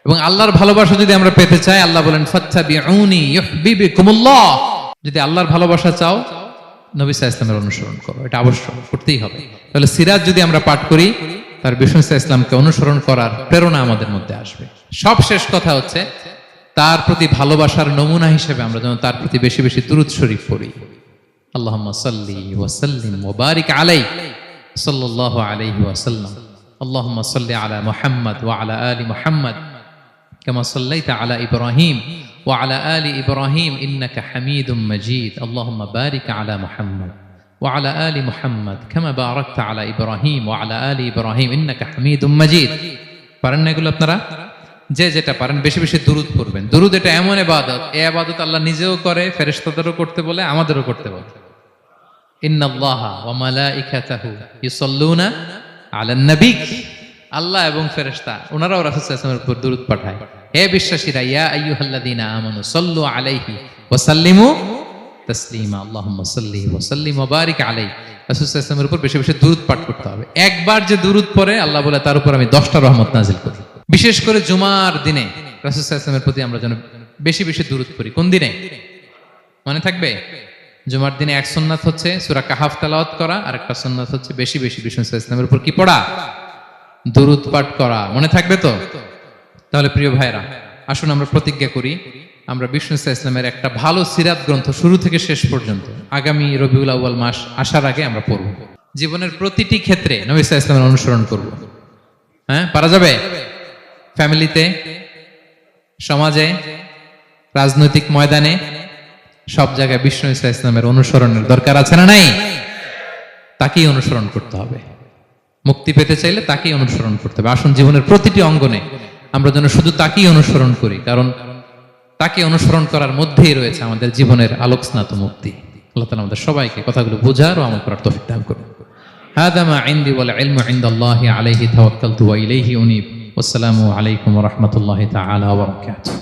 এবং আল্লাহর ভালোবাসা যদি আমরা পেতে চাই, আল্লাহ বলেন ফাত্তাবিউনি ইউহিব্বুকুমুল্লাহ, যদি আল্লাহর ভালোবাসা চাও নবী সাল্লাল্লাহু আলাইহি ওয়াসাল্লামের অনুসরণ করো, এটা অবশ্যই করতেই হবে। তাহলে সিরাত যদি আমরা পাঠ করি, তার বিষ্ণু সাল্লাল্লাহু আলাইহি ওয়াসাল্লামকে অনুসরণ করার প্রেরণা আমাদের মধ্যে আসবে। সব শেষ কথা হচ্ছে, তার প্রতি ভালোবাসার নমুনা হিসেবে আমরা যেন তার প্রতি বেশি বেশি দুরূদ শরীফ পড়ি। আল্লাহুম্মা সাল্লি ওয়া সাল্লিম ওয়া বারিক আলাইহি সাল্লাল্লাহু আলাইহি ওয়াসাল্লাম। আল্লাহুম্মা সাল্লি আলা মুহাম্মদ ওয়া আলা আলি মুহাম্মদ কামা সাল্লাইতা আলা ইব্রাহিম ওয়া আলা আলি ইব্রাহিম ইন্নাকা হামিদুম মাজিদ। আল্লাহুম্মা বারিক আলা মুহাম্মদ ওয়া আলা আলি মুহাম্মদ কামা বারাকতা আলা ইব্রাহিম ওয়া আলা আলি ইব্রাহিম ইন্নাকা হামিদুম মাজিদ। পারেন না এগুলো আপনারা? যে যেটা পারেন বেশি বেশি দুরূদ পড়বেন। দুরূদ এটা এমন ইবাদত, এই ইবাদত আল্লাহ নিজেও করে, ফেরেশতাদেরও করতে বলে, আমাদেরও করতে বলে। ইন্নাল্লাহা ওয়া মালাইকাতাহু ইউসাল্লুনা আলান নবী, আল্লাহ এবং ফেরেশতা ওনারাও রাসূল সাল্লাল্লাহু আলাইহি ওয়াসাল্লামের উপর দুরূদ পাঠায়। হে বিশ্বাসীরা, ইয়া আইয়ুহাল্লাযীনা আমানু সাল্লু আলাইহি ওয়া সাল্লিমু তাসলিমা। আল্লাহুম্মা সাল্লি ওয়া সাল্লিম ওয়া বারিক আলাইহি। রাসূল সাল্লাল্লাহু আলাইহি ওয়াসাল্লামের উপর বেশি বেশি দুরূদ পাঠ করতে হবে। একবার যে দুরূদ পড়ে, আল্লাহ বলে তার উপর আমি 10টা রহমত নাজিল করি। বিশেষ করে জুমার দিনে রাসূল সাল্লাল্লাহু আলাইহি ওয়াসাল্লামের প্রতি আমরা যেন বেশি বেশি দুরূদ পড়ি। কোন দিনে মনে থাকবে? জুমার দিনে এক সুন্নাত হচ্ছে সূরা কাহাফ তেলাওয়াত করা, আর একটা সুন্নাত হচ্ছে বেশি বেশি বিষ্ণু সাল্লাল্লাহু আলাইহি ওয়াসাল্লামের উপর কি পড়া? দুরূদ পাঠ করা। মনে থাকবে তো? তাহলে প্রিয় ভাইরা, আসুন আমরা প্রতিজ্ঞা করি, আমরা বিষ্ণু সাল্লাল্লাহু আলাইহি ওয়াসাল্লামের একটা ভালো সিরাত গ্রন্থ শুরু থেকে শেষ পর্যন্ত আগামী রবিউল আউয়াল মাস আসার আগে আমরা পড়ব। জীবনের প্রতিটি ক্ষেত্রে নবী সাল্লাল্লাহু আলাইহি ওয়াসাল্লামের অনুসরণ করব। হ্যাঁ, পারা যাবে? ফ্যামিলিতে, সমাজে, রাজনৈতিক ময়দানে, সব জায়গায় বিষ্ণু সাল্লাল্লাহু আলাইহি ওয়াসাল্লামের অনুসরণের দরকার আছে না নাই? তাকেই অনুসরণ করতে হবে। মুক্তি পেতে চাইলে তাকেই অনুসরণ করতে হবে। আসুন জীবনের প্রতিটি অঙ্গনে আমরা যেন শুধু তাকেই অনুসরণ করি, কারণ তাকে অনুসরণ করার মধ্যেই রয়েছে আমাদের জীবনের আলোকস্নাত মুক্তি। আল্লাহ তাআলা আমাদের সবাইকে কথাগুলো বোঝার ও আমল করার তৌফিক দান করুন। হাদা মা ইনদি ওয়াল ইলমু ইনদাল্লাহি আলাইহি তাওয়াক্কালতু ওয়া ইলাইহি উনীব। ওয়াসসালামু আলাইকুম ওয়া রাহমাতুল্লাহি তাআলা ওয়া বারাকাতুহু।